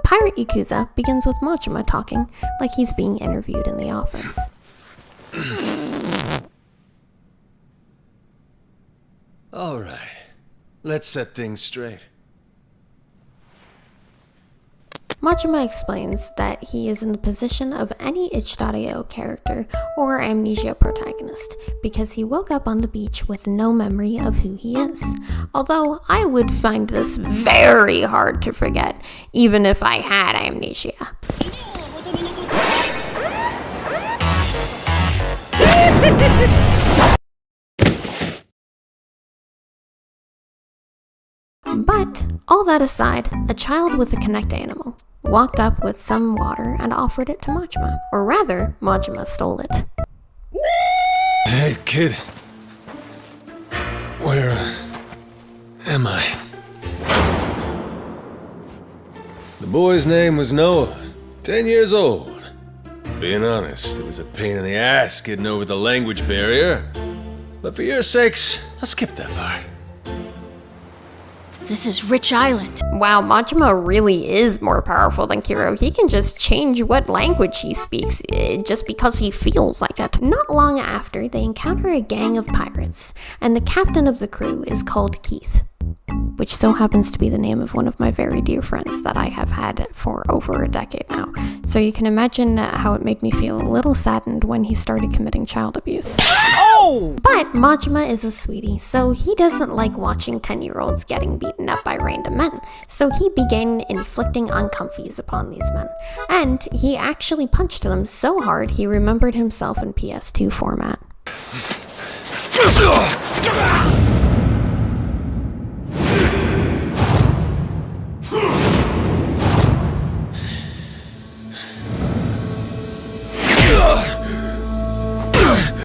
Pirate Yakuza begins with Majima talking like he's being interviewed in the office. Alright, let's set things straight. Majima explains that he is in the position of any itch.io character or amnesia protagonist because he woke up on the beach with no memory of who he is. Although I would find this very hard to forget, even if I had amnesia. But, all that aside, a child with a Connect animal walked up with some water and offered it to Majima. Or rather, Majima stole it. Hey, kid. Where am I? The boy's name was Noah, 10 years old. Being honest, it was a pain in the ass getting over the language barrier. But for your sakes, I'll skip that part. This is Rich Island. Wow, Majima really is more powerful than Kiro. He can just change what language he speaks just because he feels like it. Not long after, they encounter a gang of pirates, and the captain of the crew is called Keith, which so happens to be the name of one of my very dear friends that I have had for over a decade now. So you can imagine how it made me feel a little saddened when he started committing child abuse. Oh! But Majima is a sweetie, so he doesn't like watching 10-year-olds getting beaten up by random men. So he began inflicting uncomfies upon these men. And he actually punched them so hard he remembered himself in PS2 format.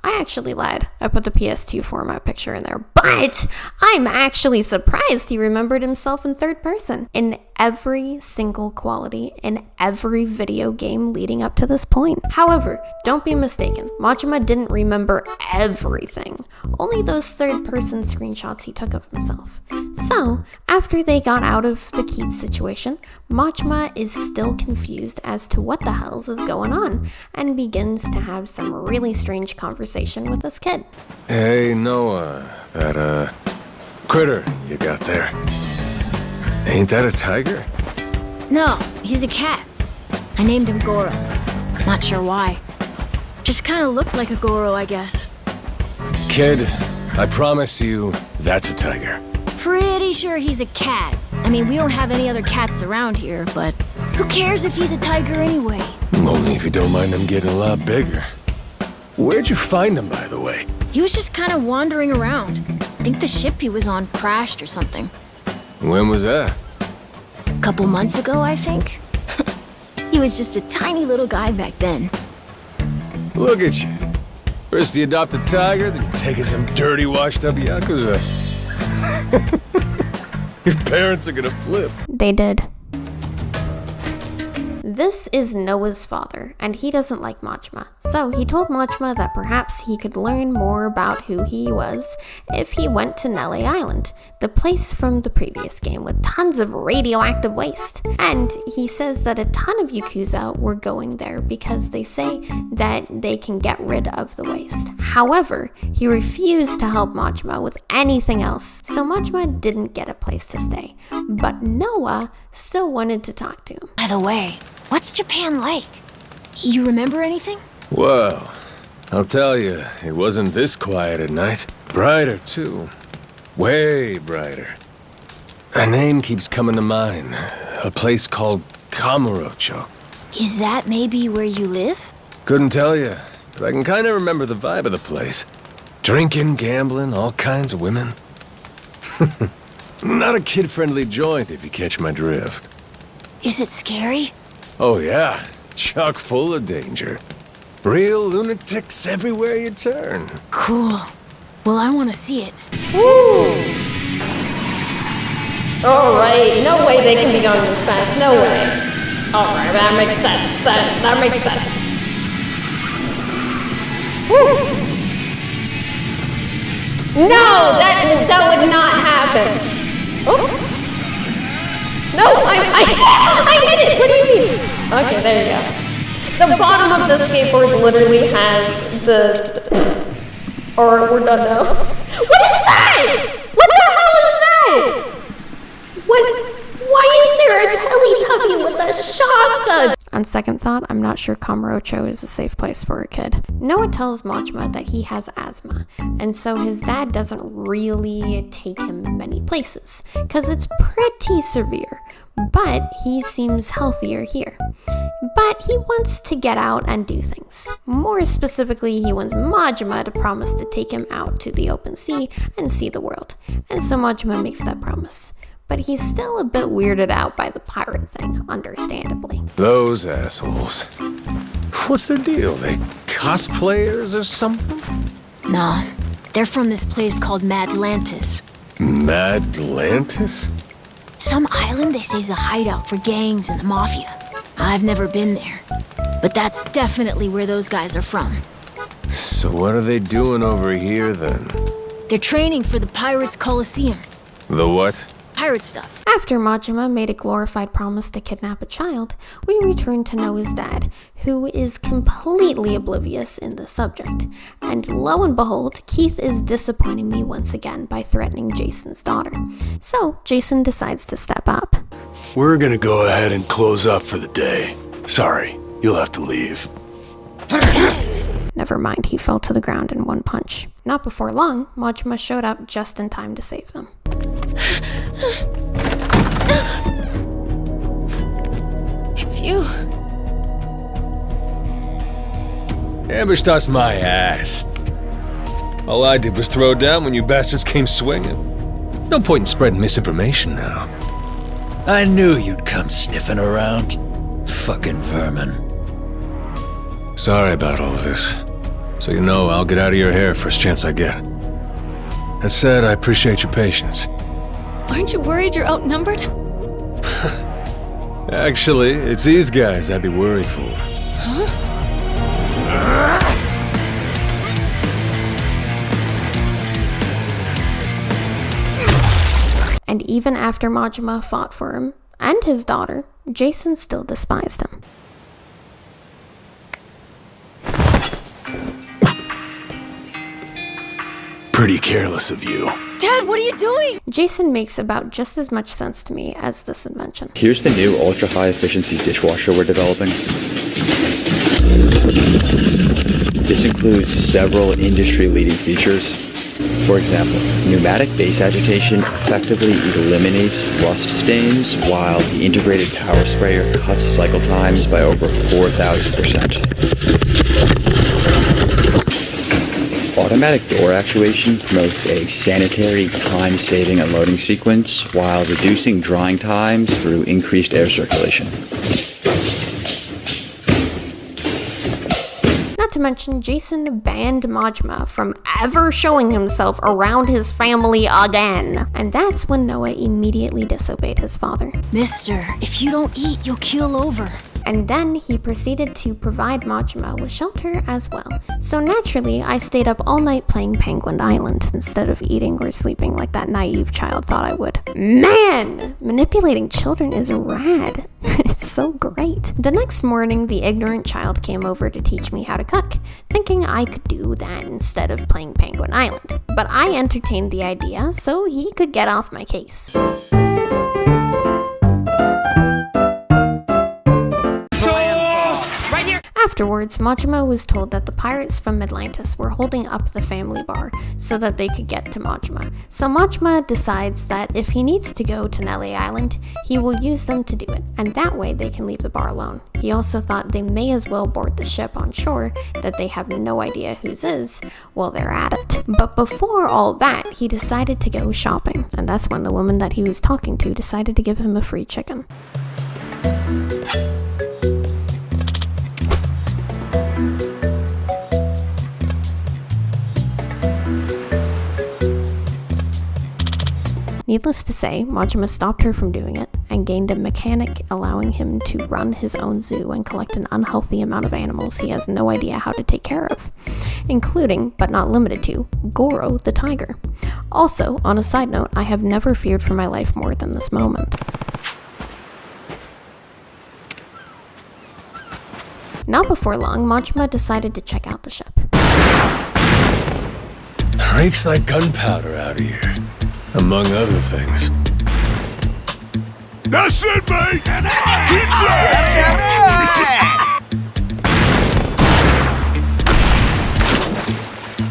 I actually lied. I put the PS2 format picture in there, but I'm actually surprised he remembered himself in third person in every single quality in every video game leading up to this point. However, don't be mistaken, Majima didn't remember everything, only those third person screenshots he took of himself. So, after they got out of the Keith situation, Majima is still confused as to what the hells is going on, and begins to have some really strange conversation with this kid. Hey, Noah, that, critter you got there. Ain't that a tiger? No, he's a cat. I named him Goro. Not sure why. Just kind of looked like a Goro, I guess. Kid, I promise you, that's a tiger. Pretty sure he's a cat. I mean, we don't have any other cats around here, but who cares if he's a tiger anyway? Only if you don't mind them getting a lot bigger. Where'd you find him, by the way? He was just kind of wandering around. I think the ship he was on crashed or something. When was that? A couple months ago, I think. He was just a tiny little guy back then. Look at you. First you adopt a tiger, then you're taking some dirty, washed-up Yakuza. Your parents are gonna flip. They did. This is Noah's father, and he doesn't like Majima, so he told Majima that perhaps he could learn more about who he was if he went to Nele Island, the place from the previous game with tons of radioactive waste. And he says that a ton of Yakuza were going there because they say that they can get rid of the waste. However, he refused to help Majima with anything else, so Majima didn't get a place to stay. But Noah still wanted to talk to him. By the way, what's Japan like? You remember anything? Well, I'll tell you, it wasn't this quiet at night. Brighter, too. Way brighter. A name keeps coming to mind. A place called Kamurocho. Is that maybe where you live? Couldn't tell you, but I can kind of remember the vibe of the place. Drinking, gambling, all kinds of women. Not a kid-friendly joint, if you catch my drift. Is it scary? Oh yeah, chock full of danger. Real lunatics everywhere you turn. Cool. Well, I want to see it. Woo! Alright, no way they can be going this fast, no way. Alright, that makes sense, that makes sense. Woo! No, that would not happen. Oh. No, I hit it, what do you Okay, there you go. The bottom of the skateboard literally has the... Or we're done now. What is that? What the hell is that? Why is there a Teletubby with a shotgun? On second thought, I'm not sure Kamurocho is a safe place for a kid. Noah tells Majima that he has asthma, and so his dad doesn't really take him many places, because it's pretty severe, but he seems healthier here. But he wants to get out and do things. More specifically, he wants Majima to promise to take him out to the open sea and see the world, and so Majima makes that promise. But he's still a bit weirded out by the pirate thing, understandably. Those assholes. What's their deal? They cosplayers or something? Nah, they're from this place called Madlantis. Madlantis? Some island they say is a hideout for gangs and the mafia. I've never been there, but that's definitely where those guys are from. So what are they doing over here then? They're training for the Pirates Coliseum. The what? Pirate stuff. After Majima made a glorified promise to kidnap a child, we return to Noah's dad, who is completely oblivious in the subject. And lo and behold, Keith is disappointing me once again by threatening Jason's daughter. So Jason decides to step up. We're gonna go ahead and close up for the day. Sorry, you'll have to leave. Never mind, he fell to the ground in one punch. Not before long, Majima showed up just in time to save them. It's you. Ambush us my ass. All I did was throw down when you bastards came swinging. No point in spreading misinformation now. I knew you'd come sniffing around. Fucking vermin. Sorry about all of this. So you know, I'll get out of your hair first chance I get. That said, I appreciate your patience. Aren't you worried you're outnumbered? Actually, it's these guys I'd be worried for. And even after Majima fought for him, and his daughter, Jason still despised him. Pretty careless of you. Dad, what are you doing? Jason makes about just as much sense to me as this invention. Here's the new ultra-high efficiency dishwasher we're developing. This includes several industry-leading features. For example, pneumatic base agitation effectively eliminates rust stains, while the integrated power sprayer cuts cycle times by over 4,000%. Automatic door actuation promotes a sanitary, time-saving unloading sequence while reducing drying times through increased air circulation. Not to mention, Jason banned Majima from ever showing himself around his family again. And that's when Noah immediately disobeyed his father. Mister, if you don't eat, you'll keel over. And then he proceeded to provide Majima with shelter as well. So naturally, I stayed up all night playing Penguin Island instead of eating or sleeping like that naive child thought I would. Man, manipulating children is rad. It's so great. The next morning, the ignorant child came over to teach me how to cook, thinking I could do that instead of playing Penguin Island. But I entertained the idea so he could get off my case. Afterwards, Majima was told that the pirates from Atlantis were holding up the family bar so that they could get to Majima. So Majima decides that if he needs to go to Nelly Island, he will use them to do it, and that way they can leave the bar alone. He also thought they may as well board the ship on shore that they have no idea whose is while they're at it. But before all that, he decided to go shopping, and that's when the woman that he was talking to decided to give him a free chicken. Needless to say, Majima stopped her from doing it and gained a mechanic allowing him to run his own zoo and collect an unhealthy amount of animals he has no idea how to take care of, including, but not limited to, Goro the tiger. Also, on a side note, I have never feared for my life more than this moment. Not before long, Majima decided to check out the ship. Reeks like gunpowder out here, among other things. That's it, mate! Keep going!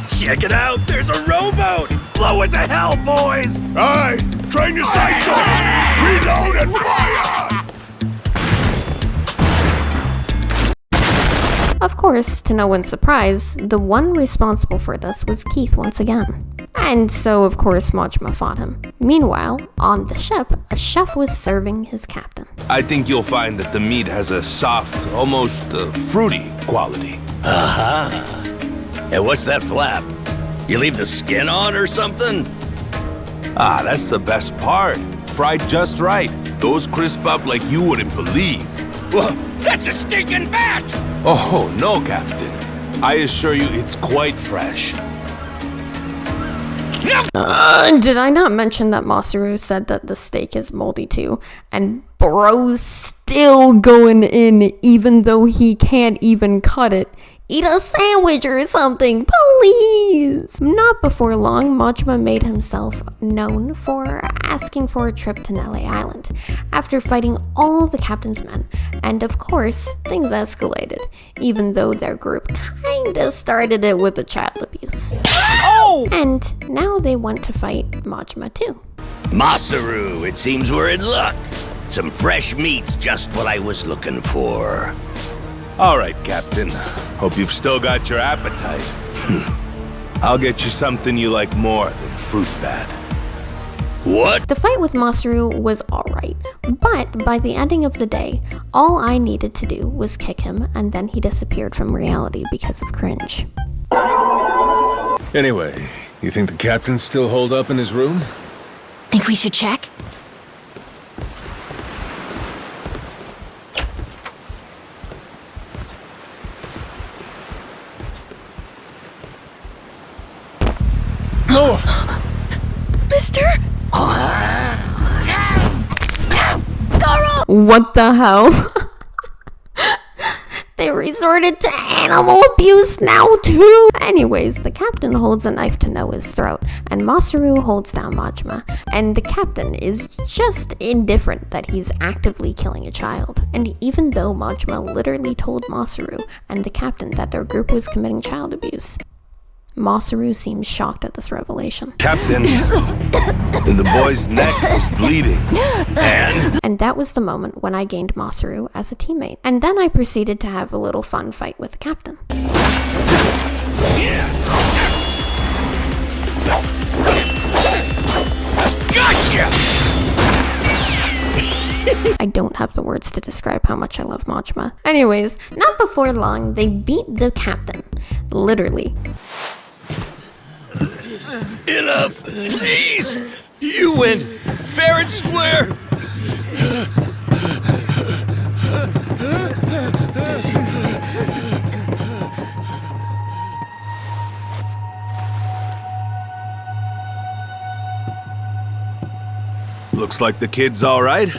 Check it out, there's a rowboat! Blow it to hell, boys! Aye, train your sights on it! Reload and fire! Of course, to no one's surprise, the one responsible for this was Keith once again. And so, of course, Majima fought him. Meanwhile, on the ship, a chef was serving his captain. I think you'll find that the meat has a soft, almost fruity quality. And what's that flap? You leave the skin on or something? Ah, that's the best part. Fried just right. Those crisp up like you wouldn't believe. Well, that's a stinking bat! Oh, no, Captain. I assure you it's quite fresh. Did I not mention that Masaru said that the steak is moldy too? And bro's still going in even though he can't even cut it. Eat a sandwich or something, please! Not before long, Majima made himself known for asking for a trip to Nele Island, after fighting all the captain's men, and of course, things escalated, even though their group kinda started it with the child abuse. Oh! And now they want to fight Majima too. Masaru, it seems we're in luck. Some fresh meat's just what I was looking for. All right, Captain. Hope you've still got your appetite. I'll get you something you like more than fruit bat. What? The fight with Masaru was alright, but by the ending of the day, all I needed to do was kick him, and then he disappeared from reality because of cringe. Anyway, you think the captain's still holed up in his room? Think we should check? No! Mister? What the hell? They resorted to animal abuse now too! Anyways, the captain holds a knife to Noah's throat, and Masaru holds down Majima, and the captain is just indifferent that he's actively killing a child. And even though Majima literally told Masaru and the captain that their group was committing child abuse, Masaru seems shocked at this revelation. Captain, the boy's neck is bleeding. And that was the moment when I gained Masaru as a teammate. And then I proceeded to have a little fun fight with the captain. Gotcha! I don't have the words to describe how much I love Majima. Anyways, not before long, they beat the captain. Literally. Enough, please! You went fair and square! Looks like the kid's all right.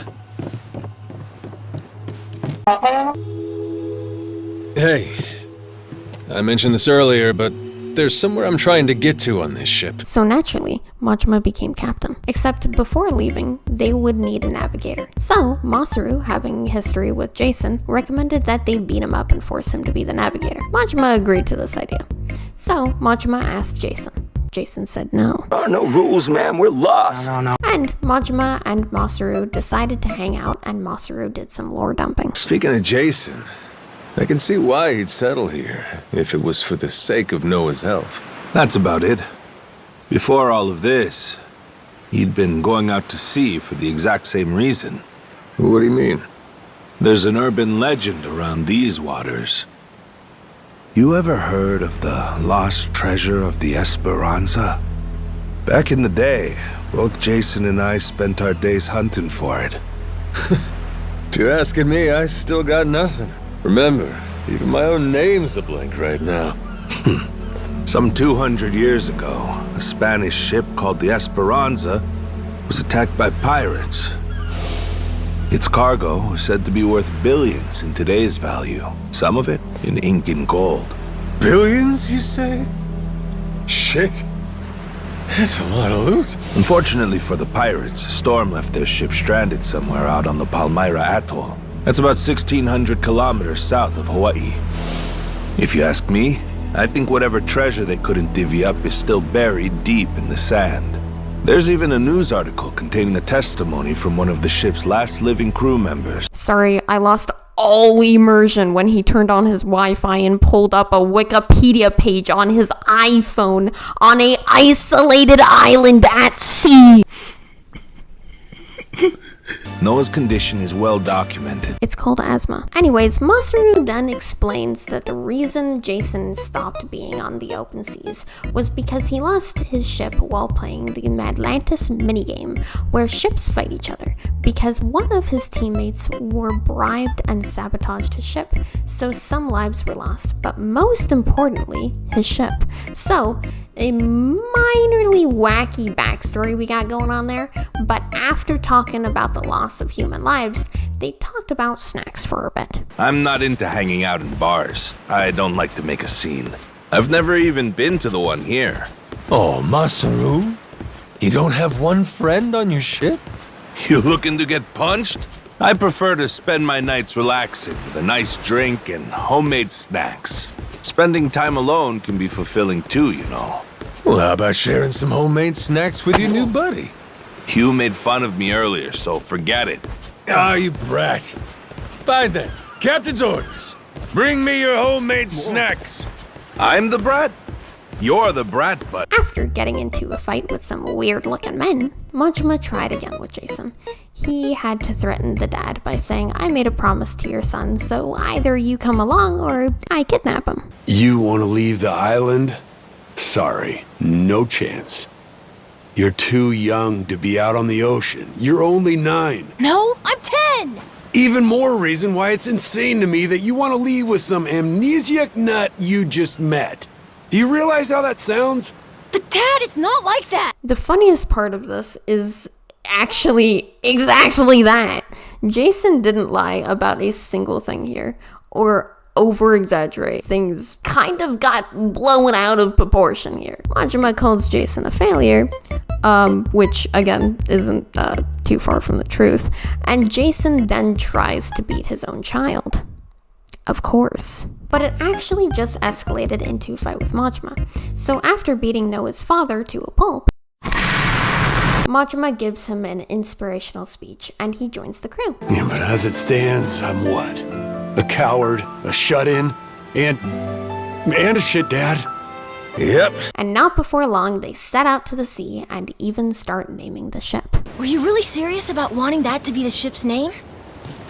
Hey, I mentioned this earlier, but there's somewhere I'm trying to get to on this ship. So naturally, Majima became captain. Except before leaving, they would need a navigator. So Masaru, having history with Jason, recommended that they beat him up and force him to be the navigator. Majima agreed to this idea. So Majima asked Jason. Jason said no. There are no rules, ma'am. We're lost. And Majima and Masaru decided to hang out, and Masaru did some lore dumping. Speaking of Jason, I can see why he'd settle here, if it was for the sake of Noah's health. That's about it. Before all of this, he'd been going out to sea for the exact same reason. What do you mean? There's an urban legend around these waters. You ever heard of the lost treasure of the Esperanza? Back in the day, both Jason and I spent our days hunting for it. If you're asking me, I still got nothing. Remember, even my own name's a blank right now. Some 200 years ago, a Spanish ship called the Esperanza was attacked by pirates. Its cargo was said to be worth billions in today's value, some of it in ink and gold. Billions, you say? Shit. That's a lot of loot. Unfortunately for the pirates, a storm left their ship stranded somewhere out on the Palmyra Atoll. That's about 1,600 kilometers south of Hawaii. If you ask me, I think whatever treasure they couldn't divvy up is still buried deep in the sand. There's even a news article containing a testimony from one of the ship's last living crew members. Sorry, I lost all immersion when he turned on his Wi-Fi and pulled up a Wikipedia page on his iPhone on a isolated island at sea. Noah's condition is well documented. It's called asthma. Anyways, Masaru then explains that the reason Jason stopped being on the open seas was because he lost his ship while playing the Atlantis minigame, where ships fight each other, because one of his teammates were bribed and sabotaged his ship, so some lives were lost, but most importantly, his ship. So, a minorly wacky backstory we got going on there, but after talking about the loss of human lives, they talked about snacks for a bit. I'm not into hanging out in bars. I don't like to make a scene. I've never even been to the one here. Oh, Masaru? You don't have one friend on your ship? You looking to get punched? I prefer to spend my nights relaxing with a nice drink and homemade snacks. Spending time alone can be fulfilling too, you know. Well, how about sharing some homemade snacks with your new buddy? Hugh made fun of me earlier, so forget it. Ah, you brat. Fine then. Captain's orders. Bring me your homemade snacks. I'm the brat? You're the brat, but... After getting into a fight with some weird-looking men, Majima tried again with Jason. He had to threaten the dad by saying, I made a promise to your son, so either you come along or I kidnap him. You want to leave the island? Sorry, no chance. You're too young to be out on the ocean. You're only 9. No, I'm 10! Even more reason why it's insane to me that you want to leave with some amnesiac nut you just met. Do you realize how that sounds? But Dad, it's not like that! The funniest part of this is actually exactly that. Jason didn't lie about a single thing here, or over-exaggerate. Things kind of got blown out of proportion here. Majima calls Jason a failure, which again isn't too far from the truth, and Jason then tries to beat his own child. Of course. But it actually just escalated into a fight with Majima. So after beating Noah's father to a pulp, Majima gives him an inspirational speech and he joins the crew. Yeah, but as it stands, I'm what? A coward, a shut-in, and a shit dad. Yep. And not before long, they set out to the sea and even start naming the ship. Were you really serious about wanting that to be the ship's name?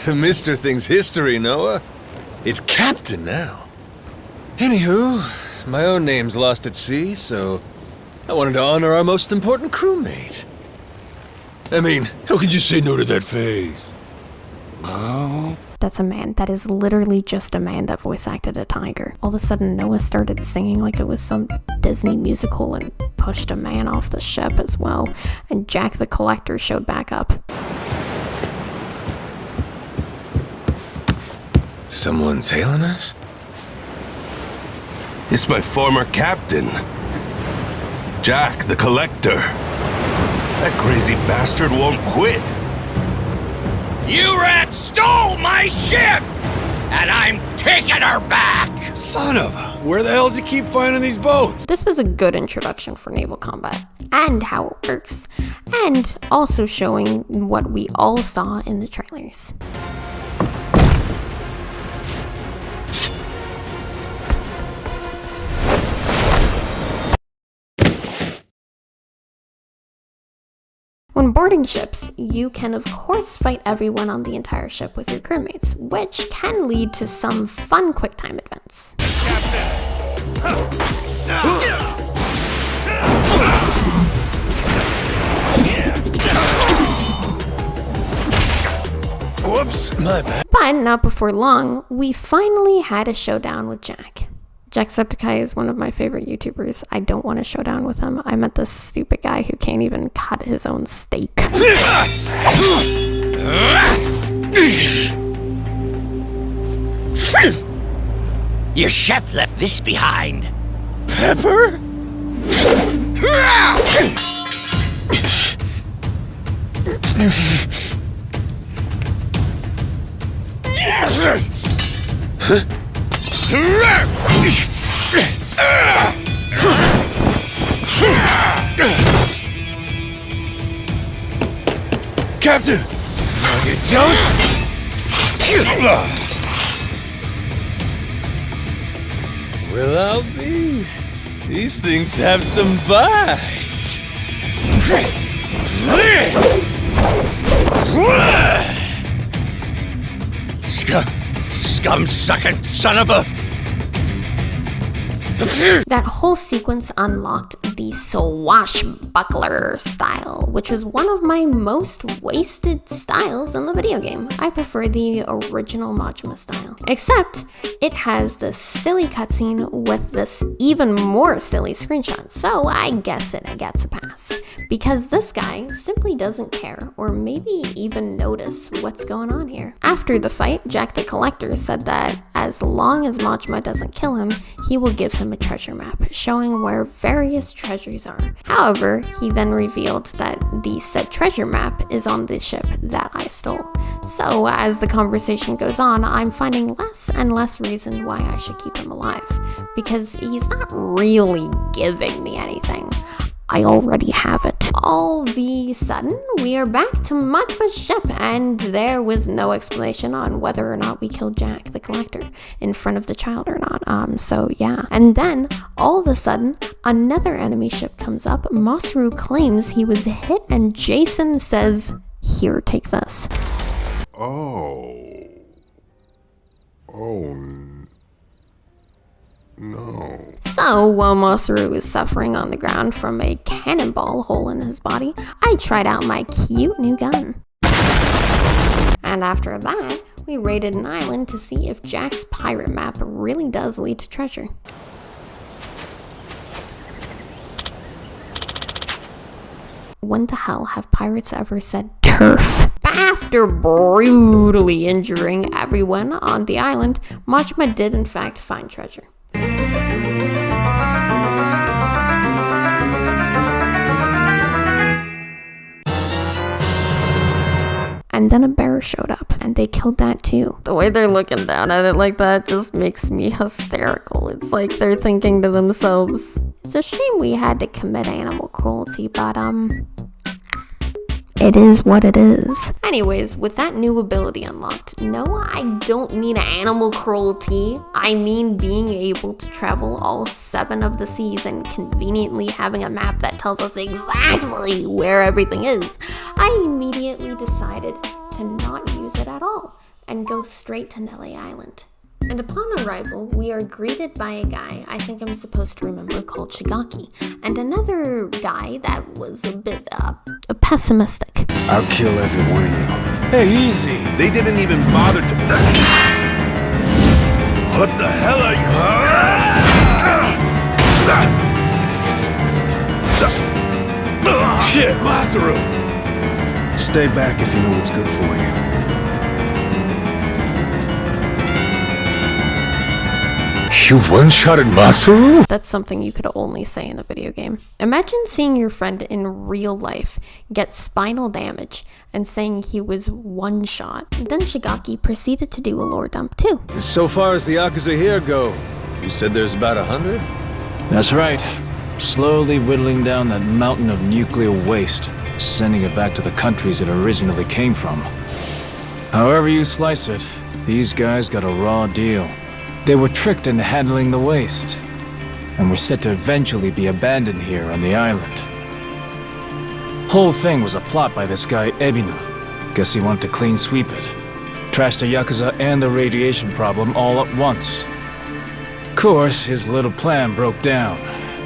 The Mr. Thing's history, Noah. It's Captain now. Anywho, my own name's lost at sea, so I wanted to honor our most important crewmate. I mean, how could you say no to that face? Oh. That's a man. That is literally just a man that voice acted a tiger. All of a sudden, Noah started singing like it was some Disney musical and pushed a man off the ship as well. And Jack the Collector showed back up. Someone tailing us? It's my former captain, Jack the Collector. That crazy bastard won't quit. You rats stole my ship! And I'm taking her back! Son of a... Where the hell does he keep finding these boats? This was a good introduction for naval combat and how it works, and also showing what we all saw in the trailers. When boarding ships, you can of course fight everyone on the entire ship with your crewmates, which can lead to some fun QuickTime events. Whoops, my bad. But not before long, we finally had a showdown with Jack. Jacksepticeye is one of my favorite YouTubers. I don't want a showdown with him. I met this stupid guy who can't even cut his own steak. Your chef left this behind. Pepper? Captain! No, you don't? Well, I'll be. These things have some bite. Scum-sucking son of a... That whole sequence unlocked the swashbuckler style, which was one of my most wasted styles in the video game. I prefer the original Majima style. Except, it has this silly cutscene with this even more silly screenshot, so I guess it gets a pass. Because this guy simply doesn't care, or maybe even notice what's going on here. After the fight, Jack the Collector said that as long as Majima doesn't kill him, he will give him a treasure map, showing where various treasures are. However, he then revealed that the said treasure map is on the ship that I stole. So, as the conversation goes on, I'm finding less and less reason why I should keep him alive, because he's not really giving me anything. I already have it. All of a sudden, we are back to Majima's ship, and there was no explanation on whether or not we killed Jack the Collector in front of the child or not. So yeah. And then, all of a sudden, another enemy ship comes up. Masaru claims he was hit, and Jason says, "Here, take this." Oh, no. So, while Masaru is suffering on the ground from a cannonball hole in his body, I tried out my cute new gun. And after that, we raided an island to see if Jack's pirate map really does lead to treasure. When the hell have pirates ever said turf? After brutally injuring everyone on the island, Majima did in fact find treasure. And then a bear showed up, and they killed that too. The way they're looking down at it like that just makes me hysterical. It's like they're thinking to themselves, it's a shame we had to commit animal cruelty, but it is what it is. Anyways, with that new ability unlocked, no, I don't mean animal cruelty. I mean being able to travel all 7 of the seas and conveniently having a map that tells us exactly where everything is. I immediately decided to not use it at all and go straight to Nele Island. And upon arrival, we are greeted by a guy I think I'm supposed to remember called Shigaki, and another guy that was a bit, pessimistic. I'll kill every one of you. Hey, easy. They didn't even bother to... What the hell are you... Shit, Masaru! Stay back if you know what's good for you. You one-shotted Masaru? That's something you could only say in a video game. Imagine seeing your friend in real life get spinal damage and saying he was one shot. Then Shigaki proceeded to do a lore dump too. So far as the Yakuza here go, you said there's about 100? That's right. Slowly whittling down that mountain of nuclear waste, sending it back to the countries it originally came from. However you slice it, these guys got a raw deal. They were tricked into handling the waste, and were set to eventually be abandoned here on the island. Whole thing was a plot by this guy, Ebina. Guess he wanted to clean sweep it. Trash the Yakuza and the radiation problem all at once. Of course, his little plan broke down.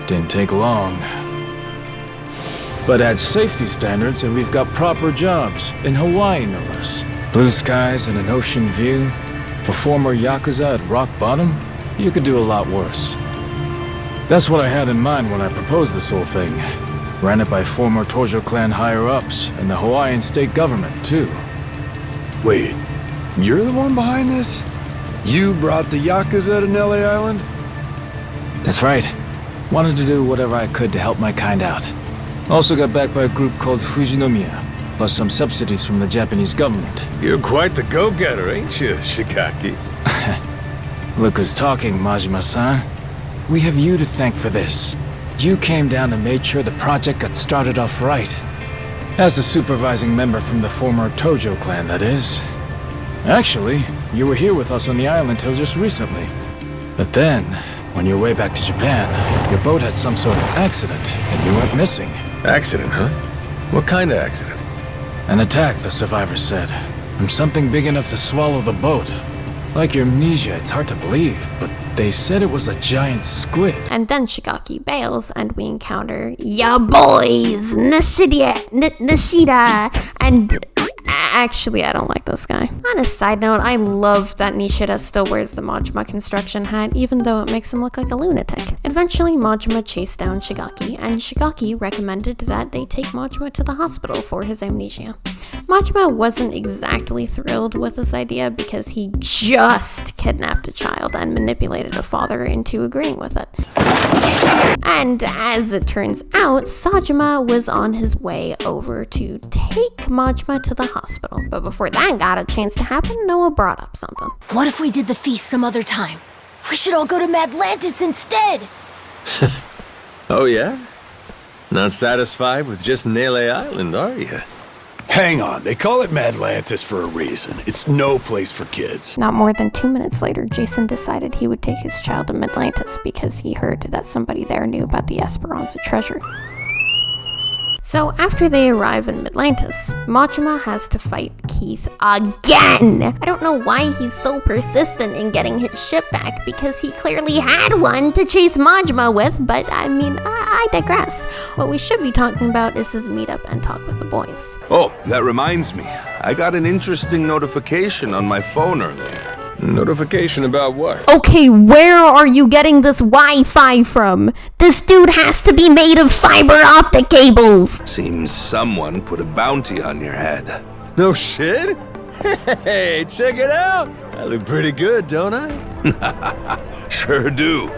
Didn't take long. But at safety standards, and we've got proper jobs, in Hawaii no less. Blue skies and an ocean view. For former Yakuza at rock bottom, you could do a lot worse. That's what I had in mind when I proposed this whole thing. Ran it by former Tojo clan higher-ups, and the Hawaiian state government, too. Wait, You're the one behind this? You brought the Yakuza to Nelly Island? That's right. Wanted to do whatever I could to help my kind out. Also got backed by a group called Fujinomiya, plus some subsidies from the Japanese government. You're quite the go-getter, ain't you, Shikaki? Look who's talking, Majima-san. We have you to thank for this. You came down and made sure the project got started off right. As a supervising member from the former Tojo clan, that is. Actually, you were here with us on the island till just recently. But then, on your way back to Japan, your boat had some sort of accident, and you went missing. Accident, huh? What kind of accident? An attack, the survivors said. From something big enough to swallow the boat. Like your amnesia, it's hard to believe, but they said it was a giant squid. And then Shigaki bails, and we encounter ya boys, Nishida, and actually, I don't like this guy. On a side note, I love that Nishida still wears the Majima construction hat, even though it makes him look like a lunatic. Eventually, Majima chased down Shigaki, and Shigaki recommended that they take Majima to the hospital for his amnesia. Majima wasn't exactly thrilled with this idea because he just kidnapped a child and manipulated a father into agreeing with it. And as it turns out, Sajima was on his way over to take Majima to the hospital. But before that got a chance to happen, Noah brought up something. What if we did the feast some other time? We should all go to Madlantis instead! Oh, yeah? Not satisfied with just Nele Island, are you? Hang on, they call it Madlantis for a reason. It's no place for kids. Not more than 2 minutes later, Jason decided he would take his child to Midlantis because he heard that somebody there knew about the Esperanza treasure. So after they arrive in Midlantis, Majima has to fight Keith again! I don't know why he's so persistent in getting his ship back, because he clearly had one to chase Majima with, but I mean, I digress. What we should be talking about is his meetup and talk with the boys. Oh, that reminds me. I got an interesting notification on my phone earlier. Notification about what? Okay, where are you getting this Wi-Fi from? This dude has to be made of fiber optic cables! Seems someone put a bounty on your head. No shit? Hey, check it out! I look pretty good, don't I? Sure do.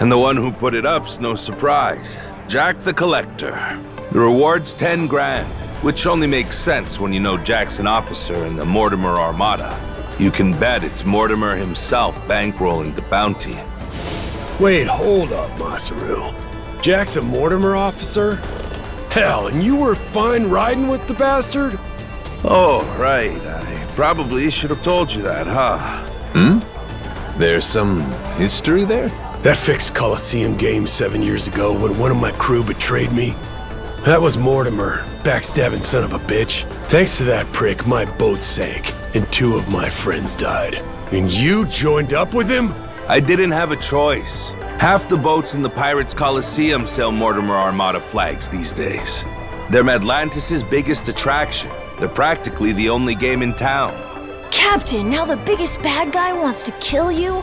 And the one who put it up's no surprise. Jack the Collector. The reward's 10 grand, which only makes sense when you know Jack's an officer in the Mortimer Armada. You can bet it's Mortimer himself bankrolling the bounty. Wait, hold up, Masaru. Jack's a Mortimer officer? Hell, and you were fine riding with the bastard? Oh, right. I probably should have told you that, huh? There's some history there? That fixed Coliseum game 7 years ago when one of my crew betrayed me. That was Mortimer, backstabbing son of a bitch. Thanks to that prick, my boat sank, and 2 of my friends died. And you joined up with him? I didn't have a choice. Half the boats in the Pirates Coliseum sell Mortimer Armada flags these days. They're Madlantis' biggest attraction. They're practically the only game in town. Captain, now the biggest bad guy wants to kill you?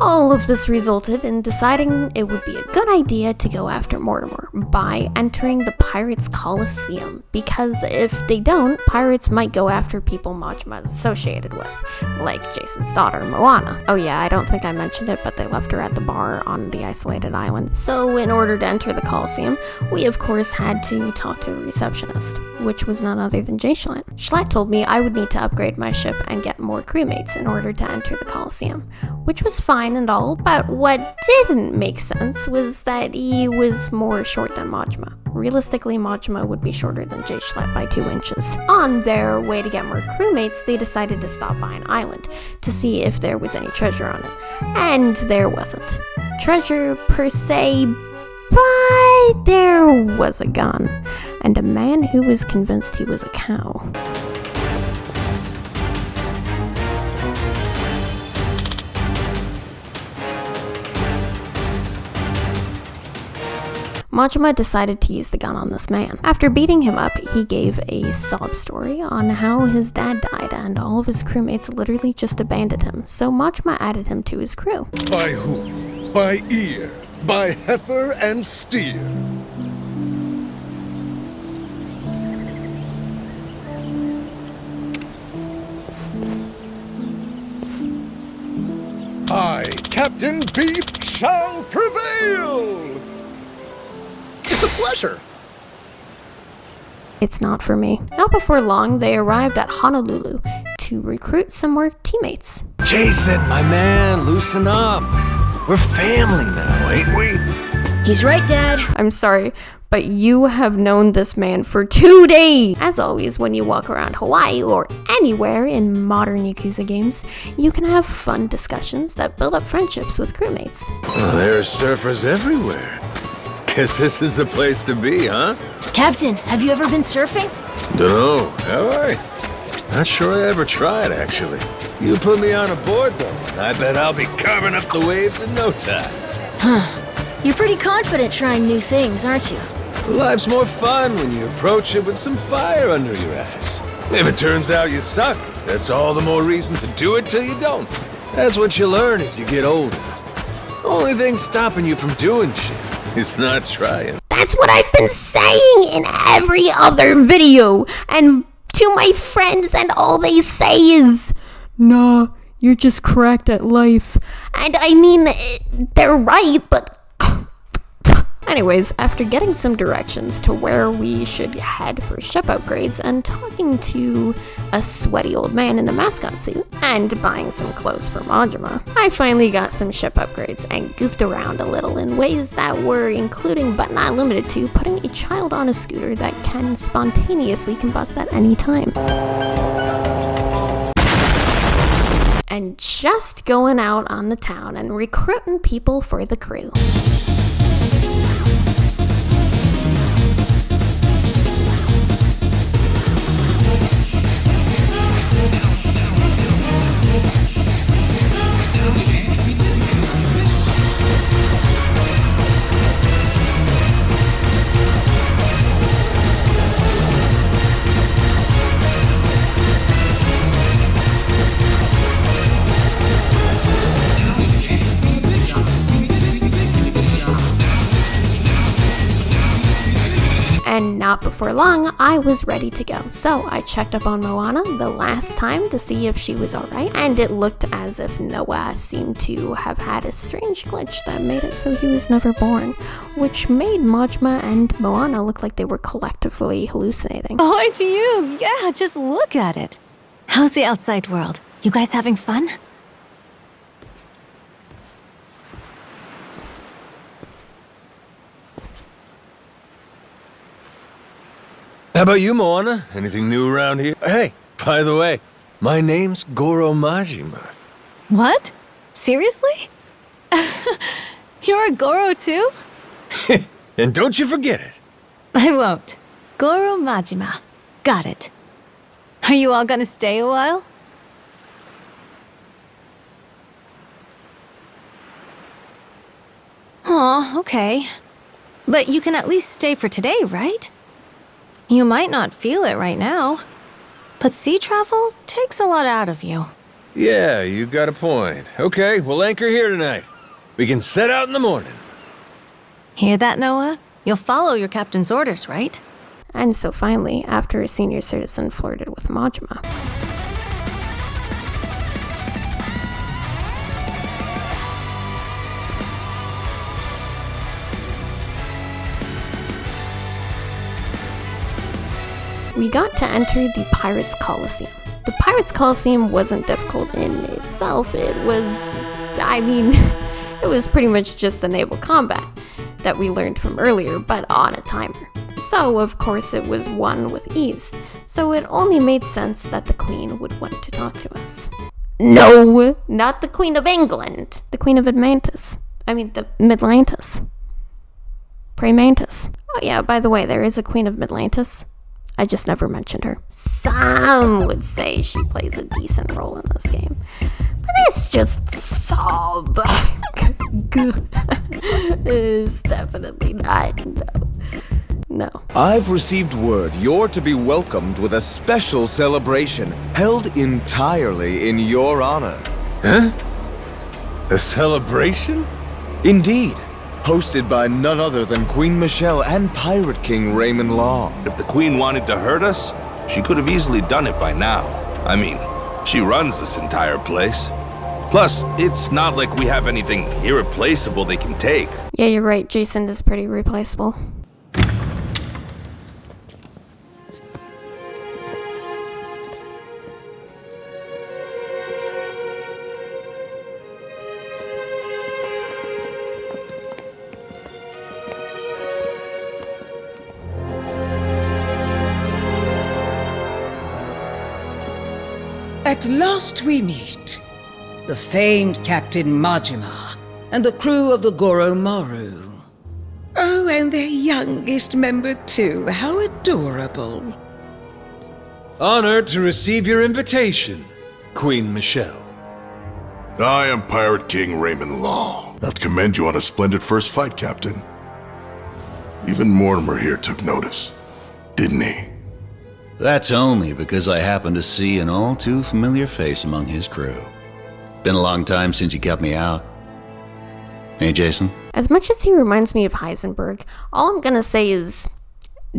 All of this resulted in deciding it would be a good idea to go after Mortimer by entering the Pirates Coliseum, because if they don't, pirates might go after people Majima is associated with, like Jason's daughter, Moana. Oh yeah, I don't think I mentioned it, but they left her at the bar on the isolated island. So in order to enter the Coliseum, we of course had to talk to the receptionist, which was none other than Jay Schlatt. Schlatt told me I would need to upgrade my ship and get more crewmates in order to enter the Coliseum, which was fine and all, but what didn't make sense was that he was more short than Majima. Realistically, Majima would be shorter than Jay Schlatt by 2 inches. On their way to get more crewmates, they decided to stop by an island to see if there was any treasure on it. And there wasn't. Treasure per se, but there was a gun, and a man who was convinced he was a cow. Majima decided to use the gun on this man. After beating him up, he gave a sob story on how his dad died and all of his crewmates literally just abandoned him, so Majima added him to his crew. By hoof, by ear, by heifer and steer. I, Captain Beef, shall prevail! It's a pleasure. It's not for me. Not before long, they arrived at Honolulu to recruit some more teammates. Jason, my man, loosen up. We're family now, ain't we? He's right, Dad. I'm sorry, but you have known this man for 2 days! As always, when you walk around Hawaii or anywhere in modern Yakuza games, you can have fun discussions that build up friendships with crewmates. Oh, there are surfers everywhere. Guess this is the place to be, huh? Captain, have you ever been surfing? Dunno, have I? Not sure I ever tried, actually. You put me on a board, though. I bet I'll be carving up the waves in no time. You're pretty confident trying new things, aren't you? Life's more fun when you approach it with some fire under your ass. If it turns out you suck, that's all the more reason to do it till you don't. That's what you learn as you get older. Only thing stopping you from doing shit is not trying. That's what I've been saying in every other video, and to my friends, and all they say is, "Nah, you're just cracked at life." And I mean, they're right, but... Anyways, after getting some directions to where we should head for ship upgrades and talking to a sweaty old man in a mascot suit and buying some clothes for Majima, I finally got some ship upgrades and goofed around a little in ways that were including but not limited to putting a child on a scooter that can spontaneously combust at any time. And just going out on the town and recruiting people for the crew. And not before long, I was ready to go. So I checked up on Moana the last time to see if she was alright, and it looked as if Noah seemed to have had a strange glitch that made it so he was never born, which made Majima and Moana look like they were collectively hallucinating. Oh, aren't you? Yeah, just look at it. How's the outside world? You guys having fun? How about you, Moana? Anything new around here? Hey, by the way, my name's Goro Majima. What? Seriously? You're a Goro too? And don't you forget it. I won't. Goro Majima. Got it. Are you all gonna stay a while? Aw, okay. But you can at least stay for today, right? You might not feel it right now, but sea travel takes a lot out of you. Yeah, you got a point. Okay, we'll anchor here tonight. We can set out in the morning. Hear that, Noah? You'll follow your captain's orders, right? And so finally, after a senior citizen flirted with Majima, we got to enter the Pirates Coliseum. The Pirates Coliseum wasn't difficult in itself. It was, it was pretty much just the naval combat that we learned from earlier, but on a timer. So, of course, it was won with ease. So it only made sense that the Queen would want to talk to us. No, not the Queen of England. The Queen of Atlantis. The Midlantis. Premantis. Oh yeah, by the way, there is a Queen of Midlantis. I just never mentioned her. Some would say she plays a decent role in this game, but it's just so it's definitely not. No. I've received word you're to be welcomed with a special celebration held entirely in your honor. Huh? A celebration? Indeed. Hosted by none other than Queen Michelle and Pirate King Raymond Law. If the Queen wanted to hurt us, she could have easily done it by now. I mean, she runs this entire place. Plus, it's not like we have anything irreplaceable they can take. Yeah, you're right. Jason is pretty replaceable. At last we meet. The famed Captain Majima and the crew of the Goro Maru. Oh, and their youngest member too. How adorable. Honored to receive your invitation, Queen Michelle. I am Pirate King Raymond Law. I have to commend you on a splendid first fight, Captain. Even Mortimer here took notice, didn't he? That's only because I happened to see an all too familiar face among his crew. Been a long time since you kept me out. Hey, Jason? As much as he reminds me of Heisenberg, all I'm gonna say is,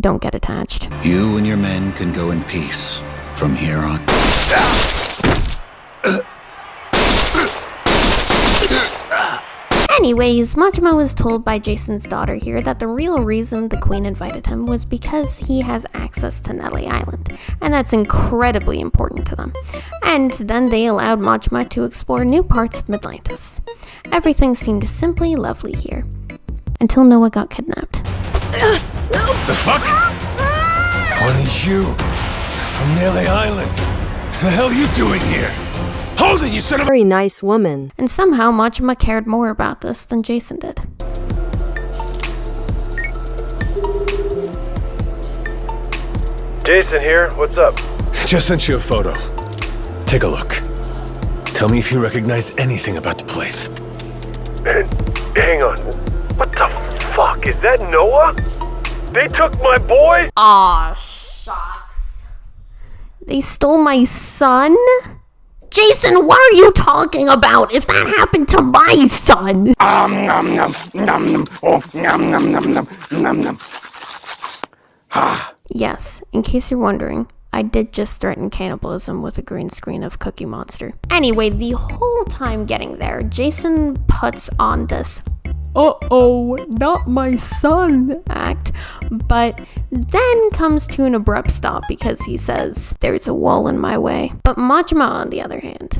don't get attached. You and your men can go in peace from here on. Anyways, Majima was told by Jason's daughter here that the real reason the queen invited him was because he has access to Nelly Island, and that's incredibly important to them. And then they allowed Majima to explore new parts of Midlantis. Everything seemed simply lovely here, until Noah got kidnapped. The fuck? One is you, from Nelly Island. What the hell are you doing here? Hold it, you son of a— Very nice woman. And somehow Majima cared more about this than Jason did. Jason here, what's up? Just sent you a photo. Take a look. Tell me if you recognize anything about the place. Hang on. What the fuck? Is that Noah? They took my boy? Aw, shucks. They stole my son? Jason, what are you talking about? If that happened to my son... Nom nom nom nom. Oh, nom nom nom nom nom nom. Yes, in case you're wondering, I did just threaten cannibalism with a green screen of Cookie Monster. Anyway, the whole time getting there, Jason puts on this uh-oh, not my son act, but then comes to an abrupt stop because he says, there's a wall in my way. But Majima, on the other hand,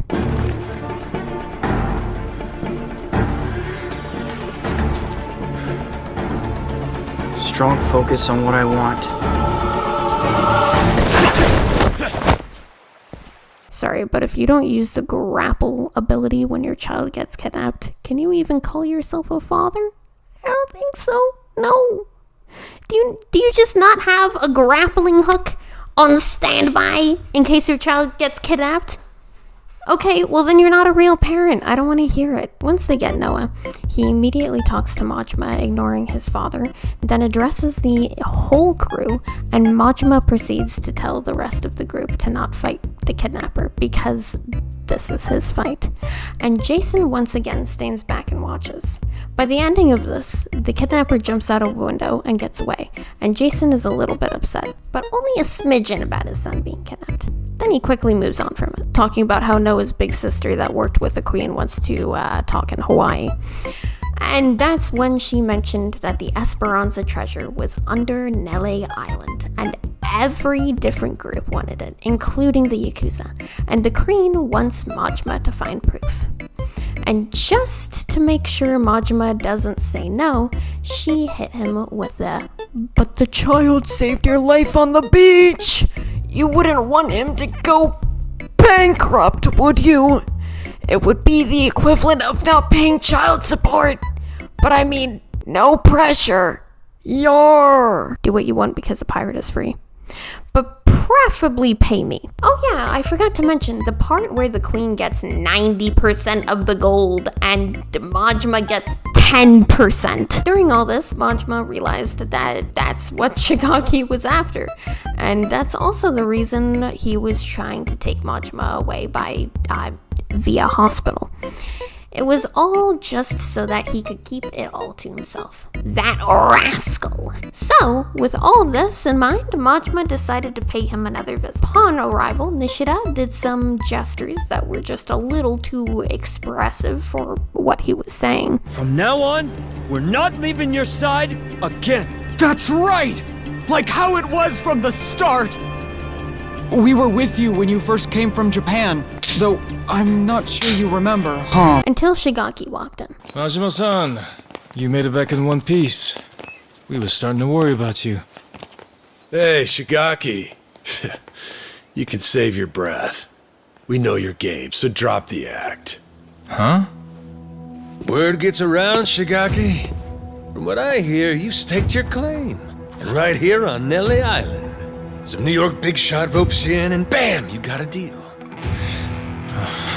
strong focus on what I want. sorry, but if you don't use the grapple ability when your child gets kidnapped, can you even call yourself a father? I don't think so. No. Do you just not have a grappling hook on standby in case your child gets kidnapped? Okay, well then you're not a real parent. I don't want to hear it. Once they get Noah, he immediately talks to Majima, ignoring his father, then addresses the whole crew, and Majima proceeds to tell the rest of the group to not fight the kidnapper because this is his fight. And Jason once again stands back and watches. By the ending of this, the kidnapper jumps out of a window and gets away, and Jason is a little bit upset, but only a smidgen about his son being kidnapped. Then he quickly moves on from it, talking about how Noah's big sister that worked with the queen wants to talk in Hawaii. And that's when she mentioned that the Esperanza treasure was under Nelly Island, and every different group wanted it, including the Yakuza, and the queen wants Majima to find proof. And just to make sure Majima doesn't say no, she hit him with a, "But the child saved your life on the beach! You wouldn't want him to go bankrupt, would you? It would be the equivalent of not paying child support. But I mean, no pressure. Yar! Do what you want because a pirate is free. But preferably pay me." Oh yeah, I forgot to mention the part where the queen gets 90% of the gold and Majima gets 10%. During all this, Majima realized that that's what Shigaki was after. And that's also the reason he was trying to take Majima away by via hospital. It was all just so that he could keep it all to himself. That rascal! So, with all this in mind, Majima decided to pay him another visit. Upon arrival, Nishida did some gestures that were just a little too expressive for what he was saying. From now on, we're not leaving your side again. That's right! Like how it was from the start! We were with you when you first came from Japan, though I'm not sure you remember, huh? Until Shigaki walked in. Majima-san, you made it back in one piece. We were starting to worry about you. Hey, Shigaki. You can save your breath. We know your game, so drop the act. Huh? Word gets around, Shigaki. From what I hear, you staked your claim. And right here on Nelly Island. Some New York big shot ropes you in, and bam, you got a deal.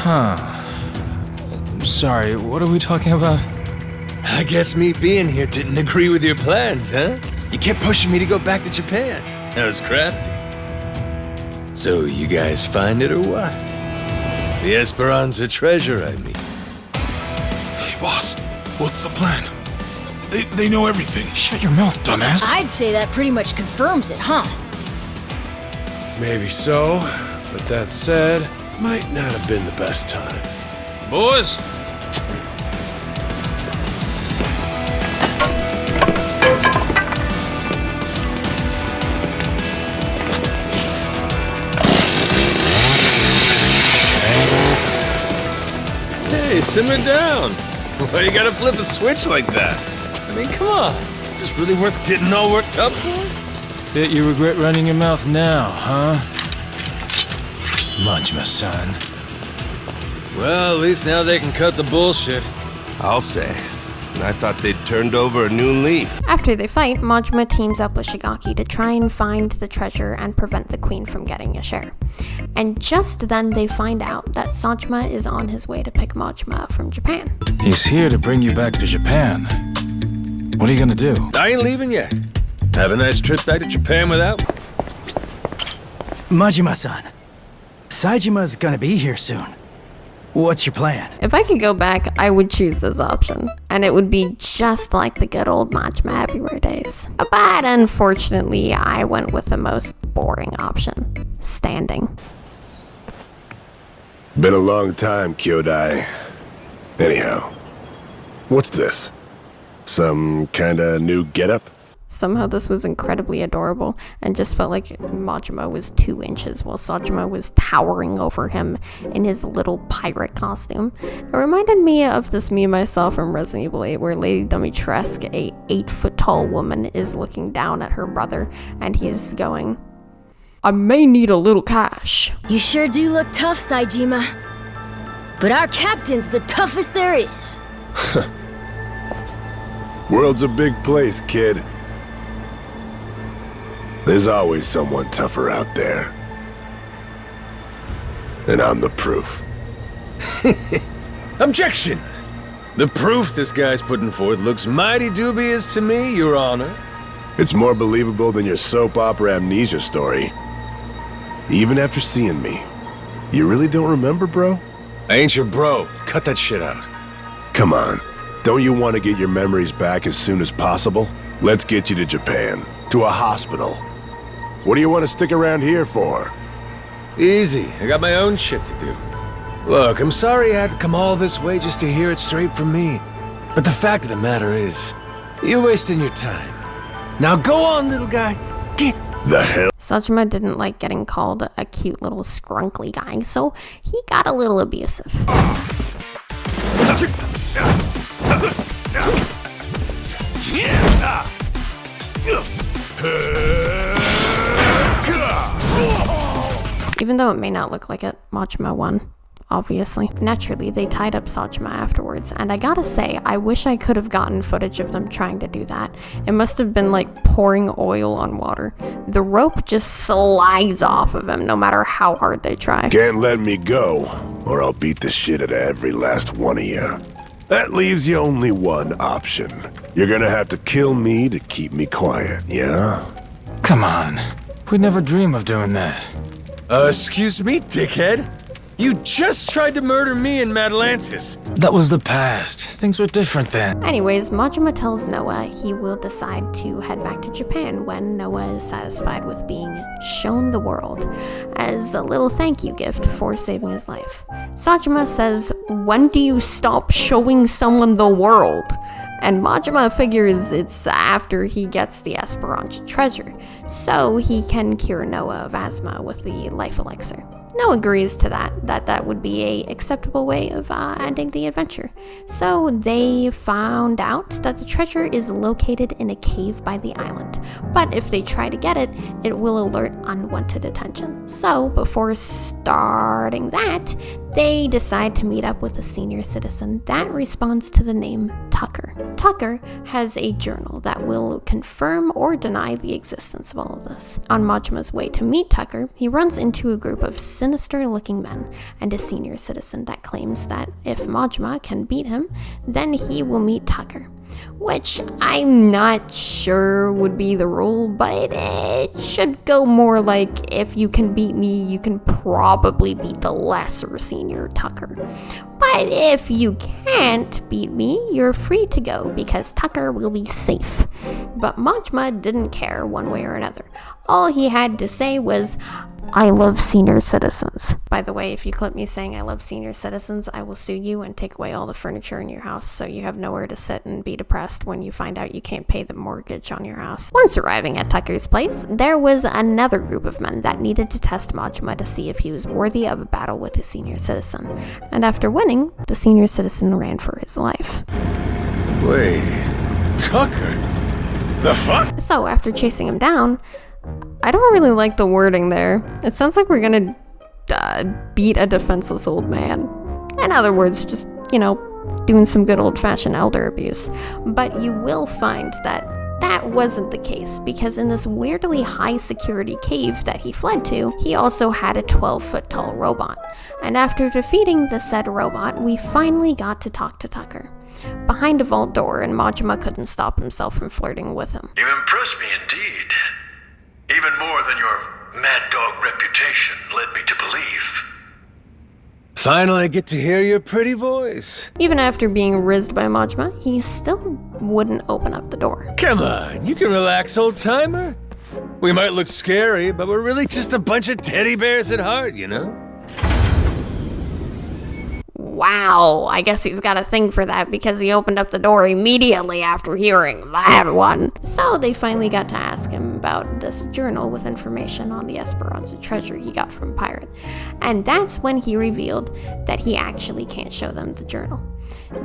I'm sorry, what are we talking about? I guess me being here didn't agree with your plans, huh? You kept pushing me to go back to Japan. That was crafty. So, you guys find it or what? The Esperanza treasure, I mean. Hey, boss, what's the plan? They know everything. Shut your mouth, dumbass. I'd say that pretty much confirms it, huh? Maybe so, but that said, might not have been the best time. Boys! Hey, simmer down. Why you gotta flip a switch like that? I mean, come on. Is this really worth getting all worked up for? Bet you regret running your mouth now, huh? Majima-san. Well, at least now they can cut the bullshit. I'll say. And I thought they'd turned over a new leaf. After they fight, Majima teams up with Shigaki to try and find the treasure and prevent the queen from getting a share. And just then they find out that Sanjima is on his way to pick Majima up from Japan. He's here to bring you back to Japan. What are you gonna do? I ain't leaving yet. Have a nice trip back to Japan without? Majima-san, Saijima's gonna be here soon. What's your plan? If I could go back, I would choose this option. And it would be just like the good old Majima Everywhere days. But unfortunately, I went with the most boring option. Standing. Been a long time, Kyodai. Anyhow, what's this? Some kinda new getup? Somehow this was incredibly adorable and just felt like Majima was 2 inches while Sanjima was towering over him in his little pirate costume. It reminded me of this meme I saw from Resident Evil 8 where Lady Dimitrescu, a 8-foot-tall woman, is looking down at her brother and he's going, "I may need a little cash." You sure do look tough, Saijima. But our captain's the toughest there is. World's a big place, kid. There's always someone tougher out there. And I'm the proof. Objection! The proof this guy's putting forth looks mighty dubious to me, Your Honor. It's more believable than your soap opera amnesia story. Even after seeing me. You really don't remember, bro? I ain't your bro. Cut that shit out. Come on. Don't you want to get your memories back as soon as possible? Let's get you to Japan. To a hospital. What do you want to stick around here for? Easy. I got my own shit to do. Look, I'm sorry I had to come all this way just to hear it straight from me. But the fact of the matter is, you're wasting your time. Now go on, little guy. Get the hell. Sanjima didn't like getting called a cute little scrunkly guy, so he got a little abusive. Even though it may not look like it, Majima won, obviously. Naturally, they tied up Sanjima afterwards, and I gotta say, I wish I could have gotten footage of them trying to do that. It must have been like pouring oil on water. The rope just slides off of him no matter how hard they try. Can't let me go, or I'll beat the shit out of every last one of you. That leaves you only one option. You're gonna have to kill me to keep me quiet, yeah? Come on. We'd never dream of doing that. Excuse me, dickhead? You just tried to murder me in Atlantis. That was the past. Things were different then. Anyways, Majima tells Noah he will decide to head back to Japan when Noah is satisfied with being shown the world, as a little thank you gift for saving his life. Sajima says, "When do you stop showing someone the world?" And Majima figures it's after he gets the Esperanza treasure, so he can cure Noah of asthma with the life elixir. Noah agrees to that would be a acceptable way of ending the adventure. So they found out that the treasure is located in a cave by the island, but if they try to get it, it will alert unwanted attention. So before starting that, they decide to meet up with a senior citizen that responds to the name Tucker. Tucker has a journal that will confirm or deny the existence of all of this. On Majima's way to meet Tucker, he runs into a group of sinister-looking men and a senior citizen that claims that if Majima can beat him, then he will meet Tucker. Which I'm not sure would be the rule, but it should go more like, if you can beat me, you can probably beat the lesser senior Tucker. But if you can't beat me, you're free to go because Tucker will be safe. But Majima didn't care one way or another. All he had to say was, "I love senior citizens." By the way, if you clip me saying I love senior citizens, I will sue you and take away all the furniture in your house so you have nowhere to sit and be depressed when you find out you can't pay the mortgage on your house. Once arriving at Tucker's place, there was another group of men that needed to test Majima to see if he was worthy of a battle with a senior citizen. And after winning, the senior citizen ran for his life. Wait, Tucker? The fuck? So after chasing him down, I don't really like the wording there. It sounds like we're gonna beat a defenseless old man. In other words, just, doing some good old-fashioned elder abuse. But you will find that that wasn't the case, because in this weirdly high-security cave that he fled to, he also had a 12-foot-tall robot. And after defeating the said robot, we finally got to talk to Tucker. Behind a vault door, and Majima couldn't stop himself from flirting with him. You impress me indeed. Even more than your mad dog reputation led me to believe. Finally, I get to hear your pretty voice. Even after being rizzed by Majima, he still wouldn't open up the door. Come on, you can relax, old-timer. We might look scary, but we're really just a bunch of teddy bears at heart, Wow, I guess he's got a thing for that because he opened up the door immediately after hearing that one. So they finally got to ask him about this journal with information on the Esperanza treasure he got from Pirate. And that's when he revealed that he actually can't show them the journal.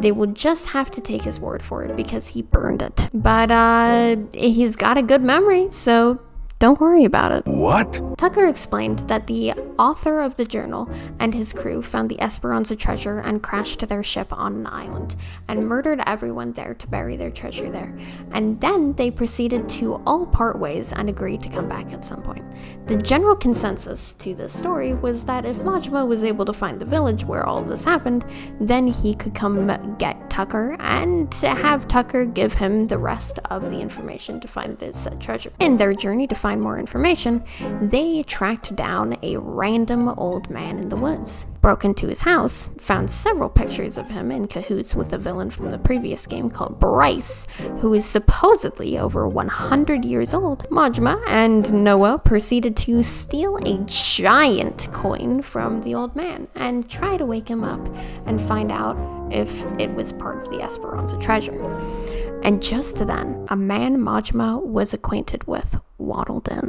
They will just have to take his word for it because he burned it. But he's got a good memory, so don't worry about it. What? Tucker explained that the author of the journal and his crew found the Esperanza treasure and crashed their ship on an island and murdered everyone there to bury their treasure there. And then they proceeded to all part ways and agreed to come back at some point. The general consensus to this story was that if Majima was able to find the village where all this happened, then he could come get Tucker and have Tucker give him the rest of the information to find this treasure. In their journey to find more information, they tracked down a random old man in the woods, broke into his house, found several pictures of him in cahoots with the villain from the previous game called Bryce, who is supposedly over 100 years old. Majima and Noah proceeded to steal a giant coin from the old man and try to wake him up and find out if it was part of the Esperanza treasure. And just then, a man Majima was acquainted with waddled in.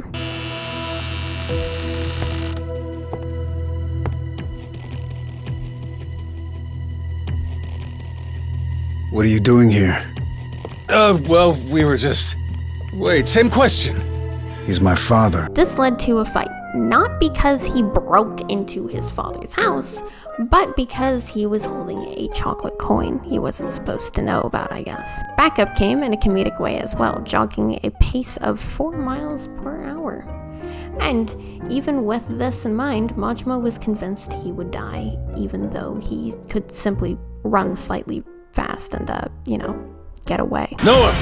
What are you doing here? Well, we were just... Wait, same question. He's my father. This led to a fight, not because he broke into his father's house, but because he was holding a chocolate coin he wasn't supposed to know about, I guess. Backup came in a comedic way as well, jogging a pace of 4 miles per hour. And even with this in mind, Majima was convinced he would die, even though he could simply run slightly fast and, get away. Noah,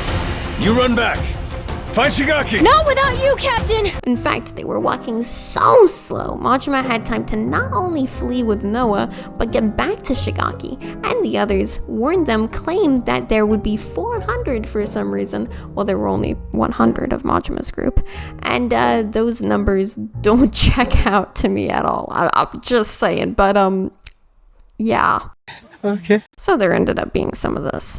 you run back. Find Shigaki! Not without you, Captain! In fact, they were walking so slow, Majima had time to not only flee with Noah, but get back to Shigaki, and the others warned them, claimed that there would be 400 for some reason, while there were only 100 of Majima's group. And those numbers don't check out to me at all. I'm just saying, but yeah. Okay. So there ended up being some of this.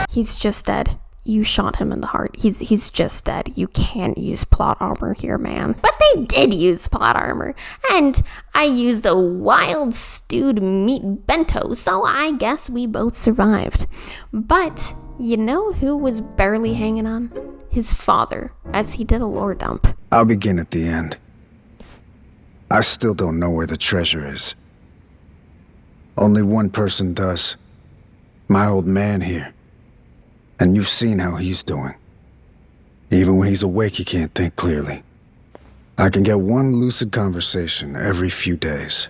He's just dead. You shot him in the heart. He's just dead. You can't use plot armor here, man. But they did use plot armor. And I used a wild stewed meat bento, so I guess we both survived. But you know who was barely hanging on? His father, as he did a lore dump. I'll begin at the end. I still don't know where the treasure is. Only one person does. My old man here. And you've seen how he's doing. Even when he's awake, he can't think clearly. I can get one lucid conversation every few days.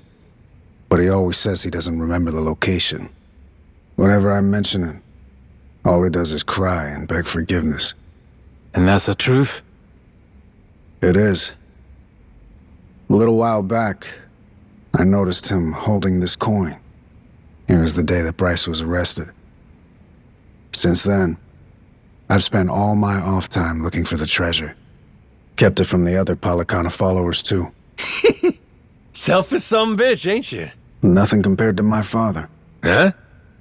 But he always says he doesn't remember the location. Whenever I mention it, all he does is cry and beg forgiveness. And that's the truth? It is. A little while back, I noticed him holding this coin. It was the day that Bryce was arrested. Since then, I've spent all my off time looking for the treasure. Kept it from the other Palicana followers, too. Selfish some bitch, ain't you? Nothing compared to my father. Huh?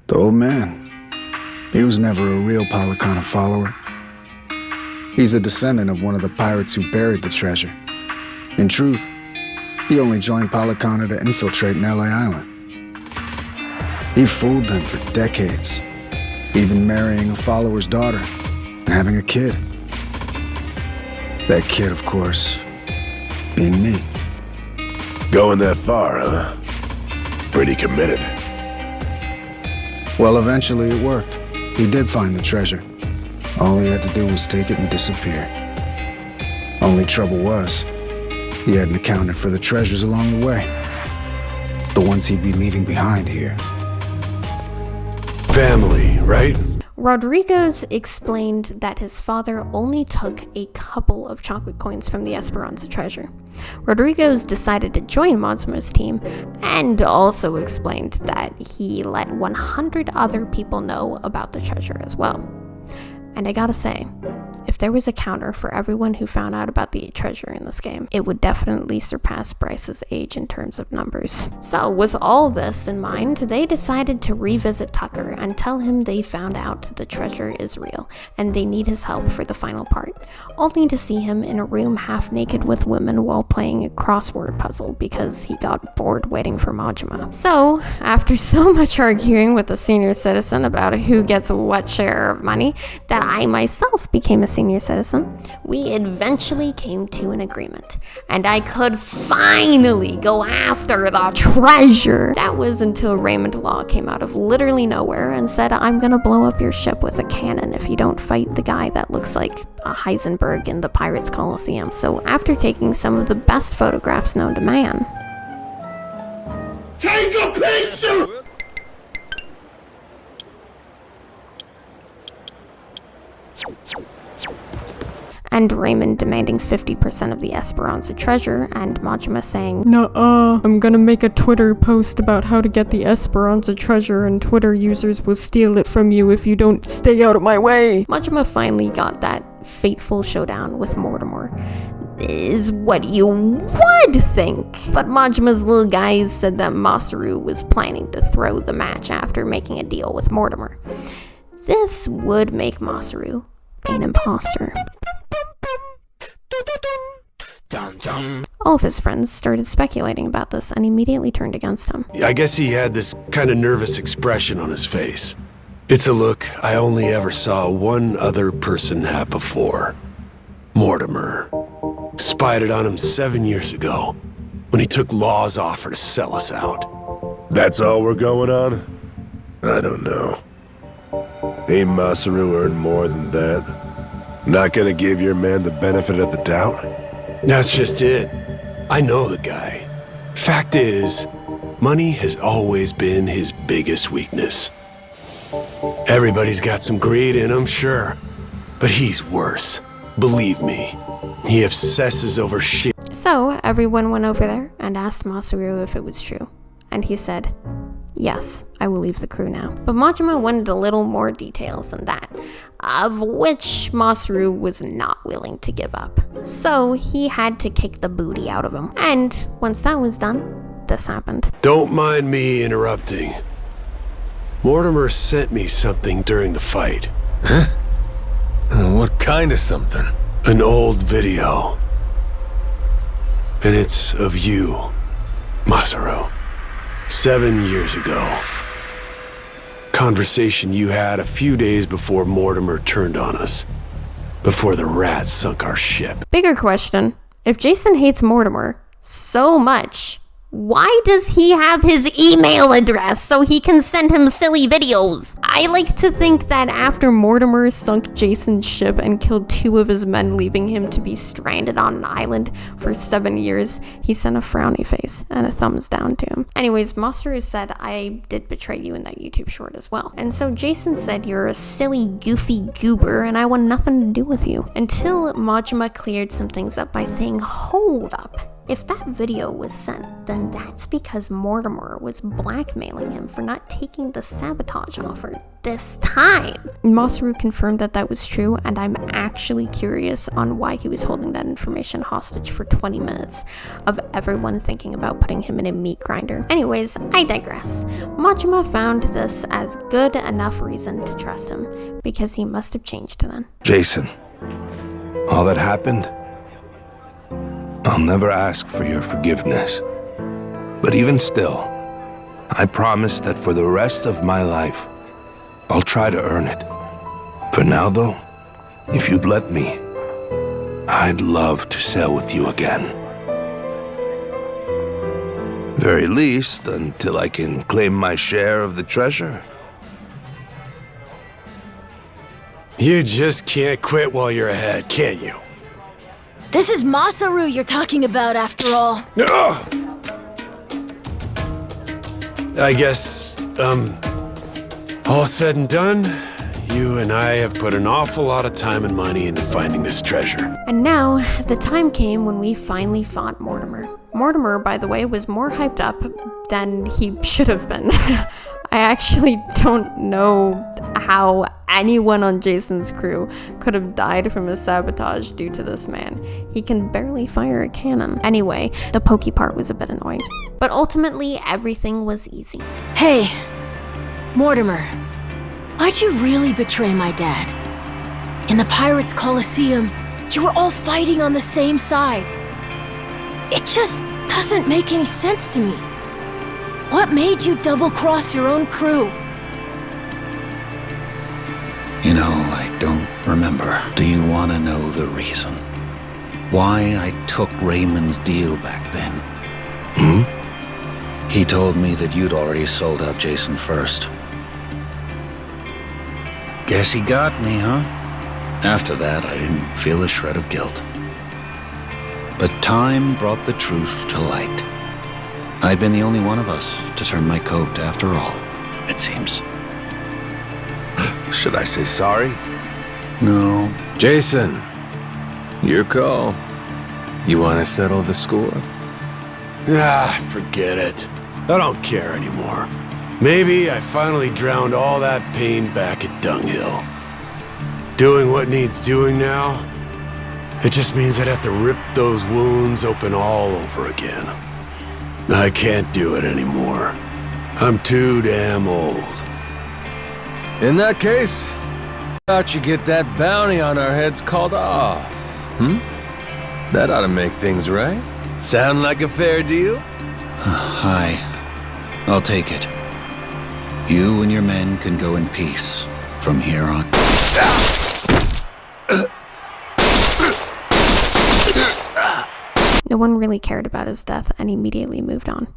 The old man. He was never a real Palicana follower. He's a descendant of one of the pirates who buried the treasure. In truth, he only joined Palicana to infiltrate Nelly Island. He fooled them for decades, even marrying a follower's daughter and having a kid. That kid, of course, being me. Going that far, huh? Pretty committed. Well, eventually it worked. He did find the treasure. All he had to do was take it and disappear. Only trouble was, he hadn't accounted for the treasures along the way. The ones he'd be leaving behind here. Family, right? Rodriguez explained that his father only took a couple of chocolate coins from the Esperanza treasure. Rodriguez decided to join Majima's team and also explained that he let 100 other people know about the treasure as well. And I gotta say, if there was a counter for everyone who found out about the treasure in this game, it would definitely surpass Bryce's age in terms of numbers. So with all this in mind, they decided to revisit Tucker and tell him they found out the treasure is real and they need his help for the final part, only to see him in a room half naked with women while playing a crossword puzzle because he got bored waiting for Majima. So, after so much arguing with the senior citizen about who gets what share of money, that I myself became a senior citizen, we eventually came to an agreement, and I could finally go after the treasure. That was until Raymond Law came out of literally nowhere and said, I'm gonna blow up your ship with a cannon if you don't fight the guy that looks like a Heisenberg in the Pirates Coliseum. So after taking some of the best photographs known to man, take a picture! and Raymond demanding 50% of the Esperanza treasure, and Majima saying, "Nuh-uh, I'm gonna make a Twitter post about how to get the Esperanza treasure and Twitter users will steal it from you if you don't stay out of my way." Majima finally got that fateful showdown with Mortimer. Is what you would think. But Majima's little guys said that Masaru was planning to throw the match after making a deal with Mortimer. This would make Masaru an imposter. All of his friends started speculating about this and immediately turned against him. I guess he had this kind of nervous expression on his face. It's a look I only ever saw one other person have before. Mortimer. Spied it on him 7 years ago, when he took Law's offer to sell us out. That's all we're going on? I don't know. Ain't Masaru earned more than that? Not gonna give your man the benefit of the doubt? That's just it. I know the guy. Fact is, money has always been his biggest weakness. Everybody's got some greed in him, sure. But he's worse. Believe me. He obsesses over shit. So everyone went over there and asked Masaru if it was true. And he said, yes, I will leave the crew now. But Majima wanted a little more details than that, of which Masaru was not willing to give up. So he had to kick the booty out of him. And once that was done, this happened. Don't mind me interrupting. Mortimer sent me something during the fight. Huh? What kind of something? An old video. And it's of you, Masaru. 7 years ago. Conversation you had a few days before Mortimer turned on us. Before the rats sunk our ship. Bigger question, if Jason hates Mortimer so much, why does he have his email address so he can send him silly videos? I like to think that after Mortimer sunk Jason's ship and killed 2 of his men, leaving him to be stranded on an island for 7 years, he sent a frowny face and a thumbs down to him. Anyways, Masaru said, I did betray you in that YouTube short as well. And so Jason said, you're a silly, goofy goober and I want nothing to do with you. Until Majima cleared some things up by saying, hold up. If that video was sent, then that's because Mortimer was blackmailing him for not taking the sabotage offer this time. Masaru confirmed that that was true, and I'm actually curious on why he was holding that information hostage for 20 minutes of everyone thinking about putting him in a meat grinder. Anyways, I digress. Majima found this as good enough reason to trust him, because he must have changed then. Jason, all that happened, I'll never ask for your forgiveness. But even still, I promise that for the rest of my life, I'll try to earn it. For now, though, if you'd let me, I'd love to sail with you again. Very least, until I can claim my share of the treasure. You just can't quit while you're ahead, can you? This is Masaru you're talking about, after all. I guess, all said and done, you and I have put an awful lot of time and money into finding this treasure. And now, the time came when we finally fought Mortimer. Mortimer, by the way, was more hyped up than he should have been. I actually don't know how anyone on Jason's crew could have died from a sabotage due to this man. He can barely fire a cannon. Anyway, the pokey part was a bit annoying. But ultimately, everything was easy. Hey, Mortimer, why'd you really betray my dad? In the Pirates Coliseum, you were all fighting on the same side. It just doesn't make any sense to me. What made you double-cross your own crew? You know, I don't remember. Do you want to know the reason? Why I took Raymond's deal back then? He told me that you'd already sold out Jason first. Guess he got me, huh? After that, I didn't feel a shred of guilt. But time brought the truth to light. I'd been the only one of us to turn my coat after all, it seems. Should I say sorry? No. Jason, your call. You want to settle the score? Forget it. I don't care anymore. Maybe I finally drowned all that pain back at Dunghill. Doing what needs doing now, it just means I'd have to rip those wounds open all over again. I can't do it anymore. I'm too damn old. In that case, how about you get that bounty on our heads called off? That ought to make things right. Sound like a fair deal? Aye. I'll take it. You and your men can go in peace from here on. No one really cared about his death and immediately moved on.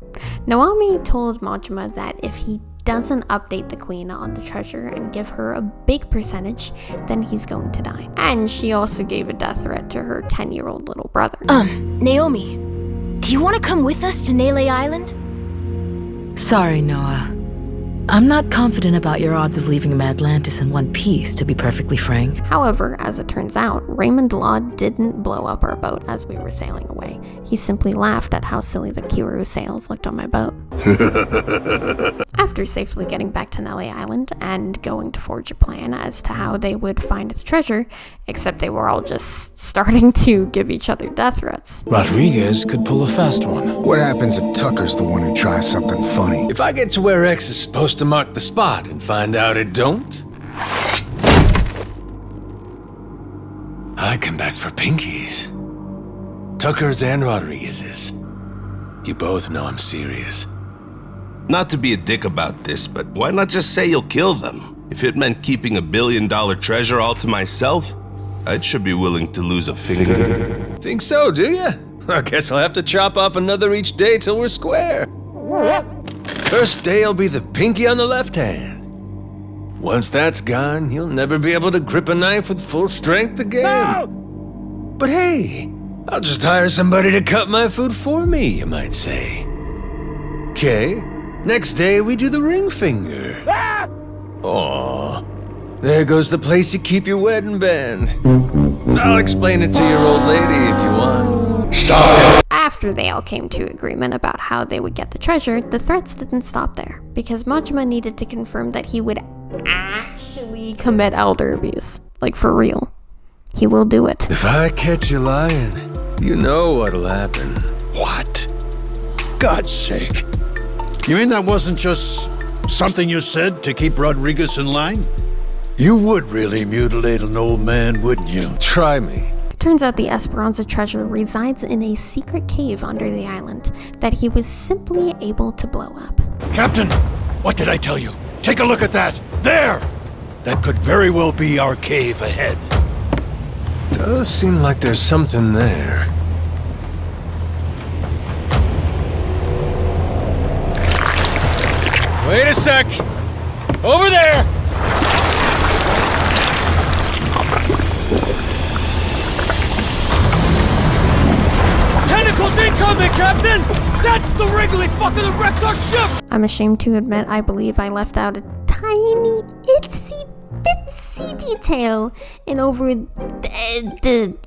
Naomi told Majima that if he doesn't update the queen on the treasure and give her a big percentage, then he's going to die. And she also gave a death threat to her 10-year-old little brother. Naomi, do you want to come with us to Nele Island? Sorry, Noah. I'm not confident about your odds of leaving Atlantis in one piece, to be perfectly frank. However, as it turns out, Raymond Law didn't blow up our boat as we were sailing away. He simply laughed at how silly the Kiru sails looked on my boat. After safely getting back to Nele Island and going to forge a plan as to how they would find the treasure, except they were all just starting to give each other death threats. Rodriguez could pull a fast one. What happens if Tucker's the one who tries something funny? If I get to where X is supposed to mark the spot and find out it don't, I come back for pinkies. Tucker's and Rodriguez's. You both know I'm serious. Not to be a dick about this, but why not just say you'll kill them? If it meant keeping $1 billion treasure all to myself, I should be willing to lose a finger. Think so, do ya? I guess I'll have to chop off another each day till we're square. First day will be the pinky on the left hand. Once that's gone, you'll never be able to grip a knife with full strength again. No! But hey, I'll just hire somebody to cut my food for me, you might say. Okay, next day we do the ring finger. Aw, there goes the place you keep your wedding band. I'll explain it to your old lady if you want. Stop! After they all came to agreement about how they would get the treasure, the threats didn't stop there, because Majima needed to confirm that he would actually commit elder abuse. Like, for real. He will do it. If I catch you lying, you know what'll happen. What? God's sake. You mean that wasn't just something you said to keep Rodriguez in line? You would really mutilate an old man, wouldn't you? Try me. Turns out the Esperanza treasure resides in a secret cave under the island that he was simply able to blow up. Captain, what did I tell you? Take a look at that. There! That could very well be our cave ahead. Does seem like there's something there. Wait a sec! Over there! Tentacles incoming, Captain! That's the Wrigley fucker that wrecked our ship! I'm ashamed to admit I believe I left out a tiny, itsy bitsy detail in over the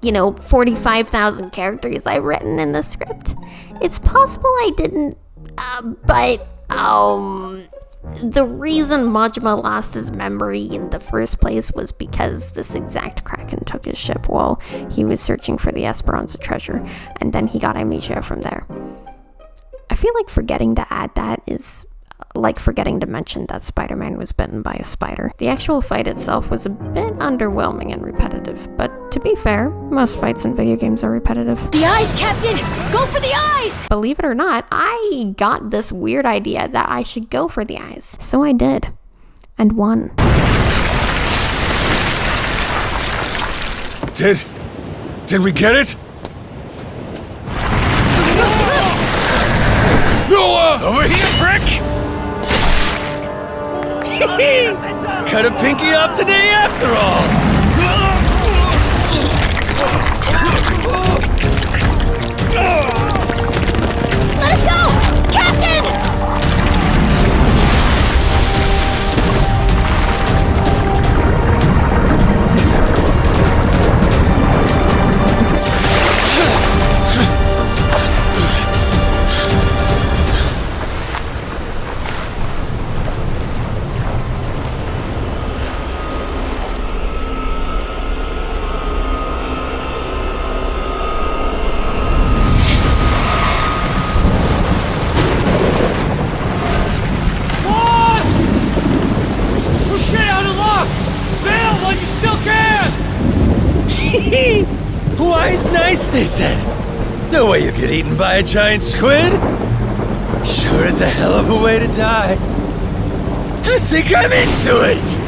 45,000 characters I've written in the script. It's possible I didn't, but the reason Majima lost his memory in the first place was because this exact Kraken took his ship while he was searching for the Esperanza treasure, and then he got amnesia from there. I feel like forgetting to add that is like forgetting to mention that Spider-Man was bitten by a spider. The actual fight itself was a bit underwhelming and repetitive, but to be fair, most fights in video games are repetitive. The eyes, Captain! Go for the eyes! Believe it or not, I got this weird idea that I should go for the eyes. So I did. And won. Did we get it? Noah! Over here, prick! Cut a pinky off today after all! Let him go! Captain! Wise nice, they said. No way you get eaten by a giant squid. Sure is a hell of a way to die. I think I'm into it.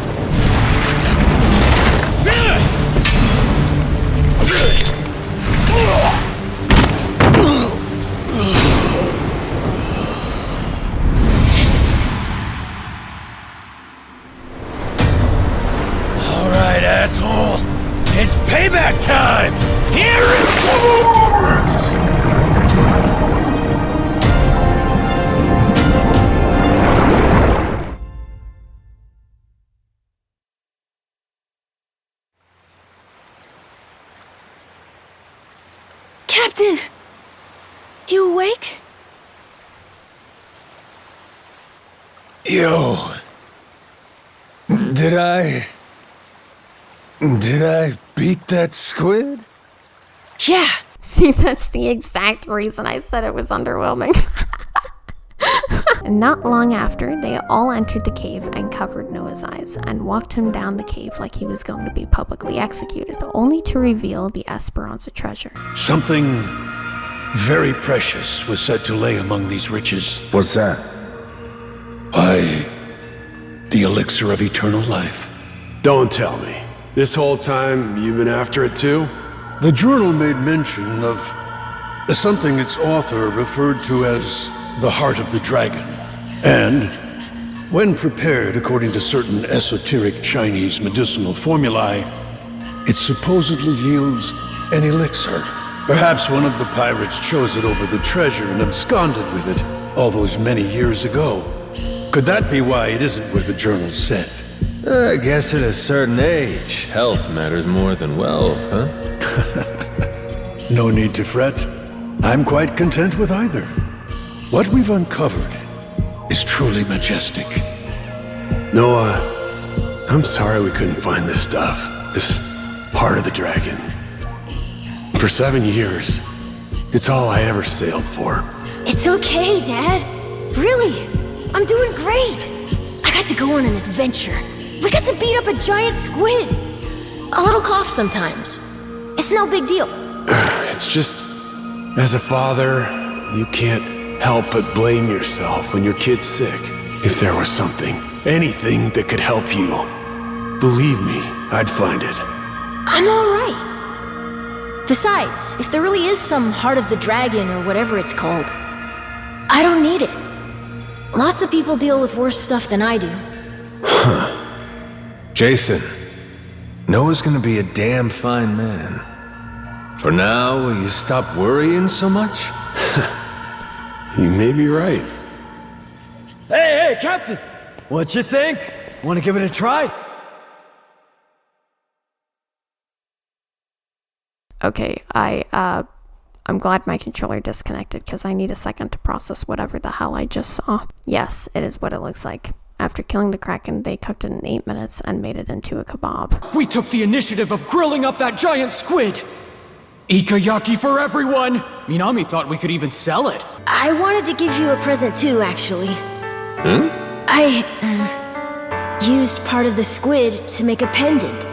asshole! It's payback time! Here it comes! Captain! You awake? Yo. Did I beat that squid? Yeah. See, that's the exact reason I said it was underwhelming. Not long after, they all entered the cave and covered Noah's eyes and walked him down the cave like he was going to be publicly executed, only to reveal the Esperanza treasure. Something very precious was said to lay among these riches. What's that? Why, the elixir of eternal life. Don't tell me. This whole time, you've been after it too? The journal made mention of something its author referred to as the Heart of the Dragon. And, when prepared according to certain esoteric Chinese medicinal formulae, it supposedly yields an elixir. Perhaps one of the pirates chose it over the treasure and absconded with it all those many years ago. Could that be why it isn't where the journal said? I guess at a certain age, health matters more than wealth, huh? No need to fret. I'm quite content with either. What we've uncovered is truly majestic. Noah, I'm sorry we couldn't find this stuff. This Heart of the Dragon. For 7 years, it's all I ever sailed for. It's okay, Dad. Really, I'm doing great. I got to go on an adventure. We got to beat up a giant squid. A little cough sometimes. It's no big deal. It's just, as a father, you can't help but blame yourself when your kid's sick. If there was something, anything that could help you, believe me, I'd find it. I'm all right. Besides, if there really is some Heart of the Dragon or whatever it's called, I don't need it. Lots of people deal with worse stuff than I do. Huh. Jason, Noah's gonna be a damn fine man. For now, will you stop worrying so much? You may be right. Hey, Captain! What you think? Want to give it a try? Okay, I'm glad my controller disconnected because I need a second to process whatever the hell I just saw. Yes, it is what it looks like. After killing the Kraken, they cooked it in 8 minutes and made it into a kebab. We took the initiative of grilling up that giant squid! Ikayaki for everyone! Minami thought we could even sell it. I wanted to give you a present too, actually. I, used part of the squid to make a pendant.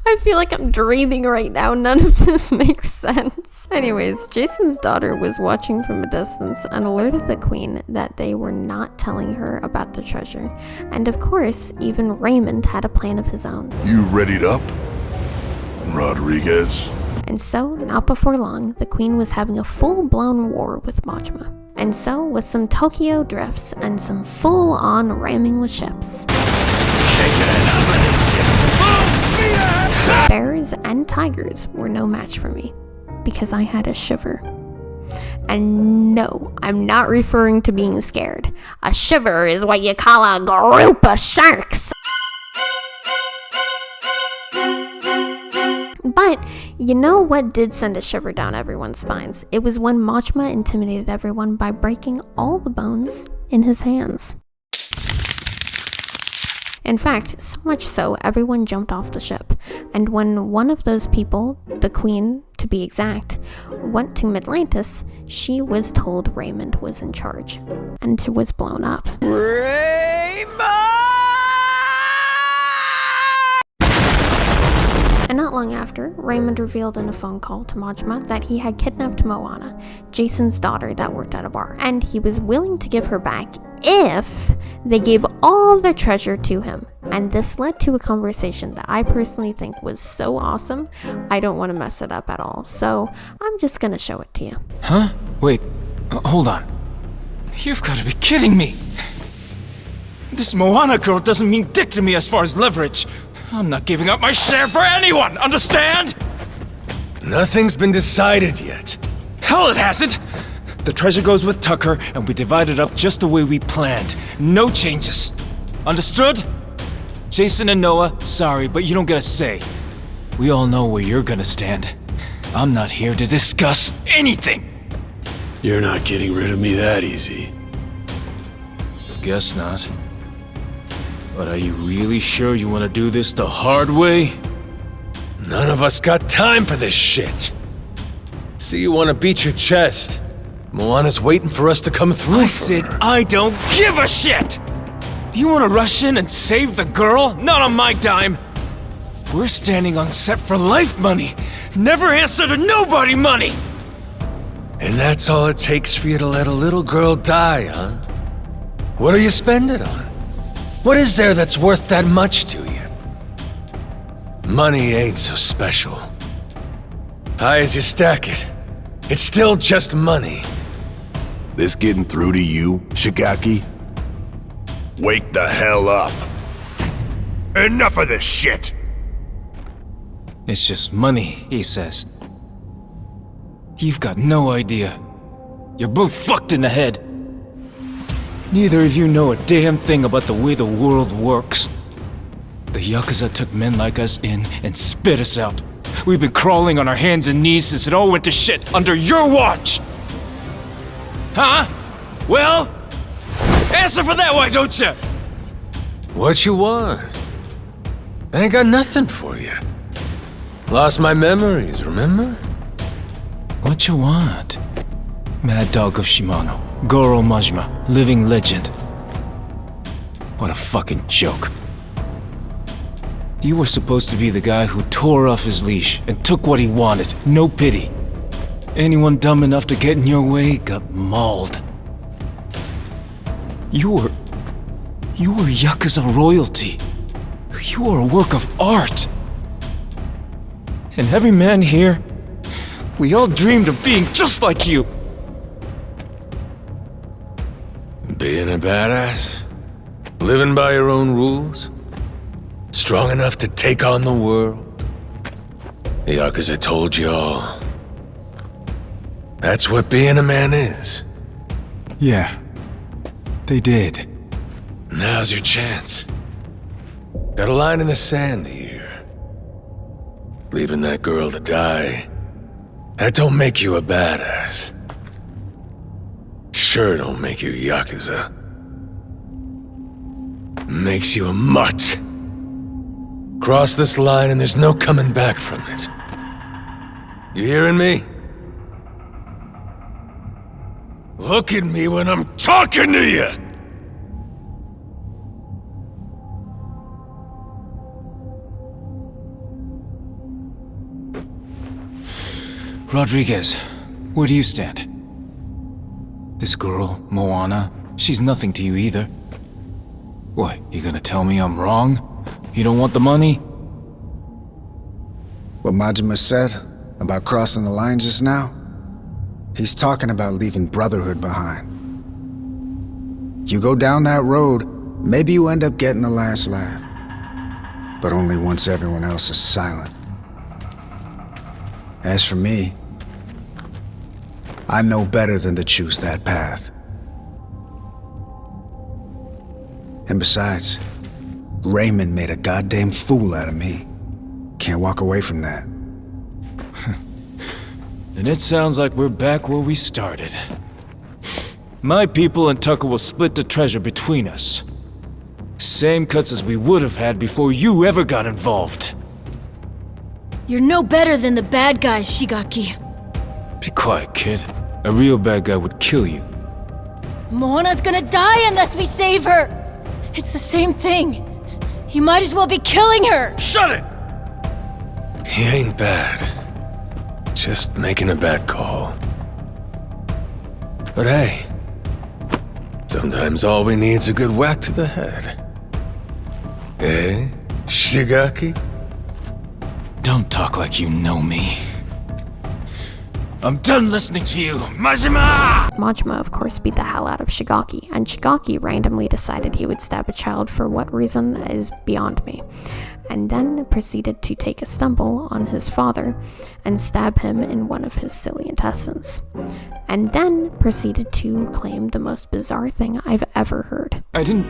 I feel like I'm dreaming right now. None of this makes sense. Anyways, Jason's daughter was watching from a distance and alerted the queen that they were not telling her about the treasure. And of course, even Raymond had a plan of his own. You readied up, Rodriguez? And so, not before long, the queen was having a full-blown war with Majima. And so, with some Tokyo drifts and some full-on ramming with ships, bears and tigers were no match for me, because I had a shiver. And no, I'm not referring to being scared. A shiver is what you call a group of sharks. But you know what did send a shiver down everyone's spines? It was when Majima intimidated everyone by breaking all the bones in his hands. In fact, so much so, everyone jumped off the ship. And when one of those people, the queen to be exact, went to Midlantis, she was told Raymond was in charge and was blown up. And not long after, Raymond revealed in a phone call to Majima that he had kidnapped Moana, Jason's daughter that worked at a bar, and he was willing to give her back if they gave all their treasure to him. And this led to a conversation that I personally think was so awesome, I don't want to mess it up at all. So I'm just gonna show it to you. Huh? Wait, hold on. You've got to be kidding me! This Moana girl doesn't mean dick to me as far as leverage. I'm not giving up my share for anyone, understand? Nothing's been decided yet. Hell, it hasn't! The treasure goes with Tucker, and we divide it up just the way we planned. No changes. Understood? Jason and Noah, sorry, but you don't get a say. We all know where you're gonna stand. I'm not here to discuss anything! You're not getting rid of me that easy. Guess not. But are you really sure you want to do this the hard way? None of us got time for this shit. See, you want to beat your chest. Moana's waiting for us to come through. I said I don't give a shit! You want to rush in and save the girl? Not on my dime! We're standing on set for life money! Never answer to nobody money! And that's all it takes for you to let a little girl die, huh? What do you spend it on? What is there that's worth that much to you? Money ain't so special. High as you stack it, it's still just money. This getting through to you, Shigaki? Wake the hell up. Enough of this shit! It's just money, he says. You've got no idea. You're both fucked in the head. Neither of you know a damn thing about the way the world works. The Yakuza took men like us in and spit us out. We've been crawling on our hands and knees since it all went to shit under your watch! Huh? Well? Answer for that, why don't you? What you want? I ain't got nothing for you. Lost my memories, remember? What you want? Mad Dog of Shimano, Goro Majima, living legend. What a fucking joke. You were supposed to be the guy who tore off his leash and took what he wanted, no pity. Anyone dumb enough to get in your way got mauled. You were Yakuza royalty. You were a work of art. And every man here, we all dreamed of being just like you. Being a badass? Living by your own rules? Strong enough to take on the world? The Yakuza told you all. That's what being a man is. Yeah, they did. Now's your chance. Got a line in the sand here. Leaving that girl to die, that don't make you a badass. Sure don't make you Yakuza. Makes you a mutt. Cross this line and there's no coming back from it. You hearing me? Look at me when I'm talking to you! Rodriguez, where do you stand? This girl, Moana, she's nothing to you either. What, you gonna tell me I'm wrong? You don't want the money? What Majima said about crossing the line just now? He's talking about leaving Brotherhood behind. You go down that road, maybe you end up getting the last laugh. But only once everyone else is silent. As for me, I know better than to choose that path. And besides, Raymond made a goddamn fool out of me. Can't walk away from that. Then it sounds like we're back where we started. My people and Tucker will split the treasure between us. Same cuts as we would have had before you ever got involved. You're no better than the bad guys, Shigaki. Be quiet, kid. A real bad guy would kill you. Moana's gonna die unless we save her! It's the same thing. You might as well be killing her! Shut it! He ain't bad. Just making a bad call. But hey, sometimes all we need's a good whack to the head. Eh, Shigaki? Don't talk like you know me. I'm done listening to you, Majima! Majima, of course, beat the hell out of Shigaki, and Shigaki randomly decided he would stab a child for what reason is beyond me, and then proceeded to take a stumble on his father and stab him in one of his silly intestines, and then proceeded to claim the most bizarre thing I've ever heard. I didn't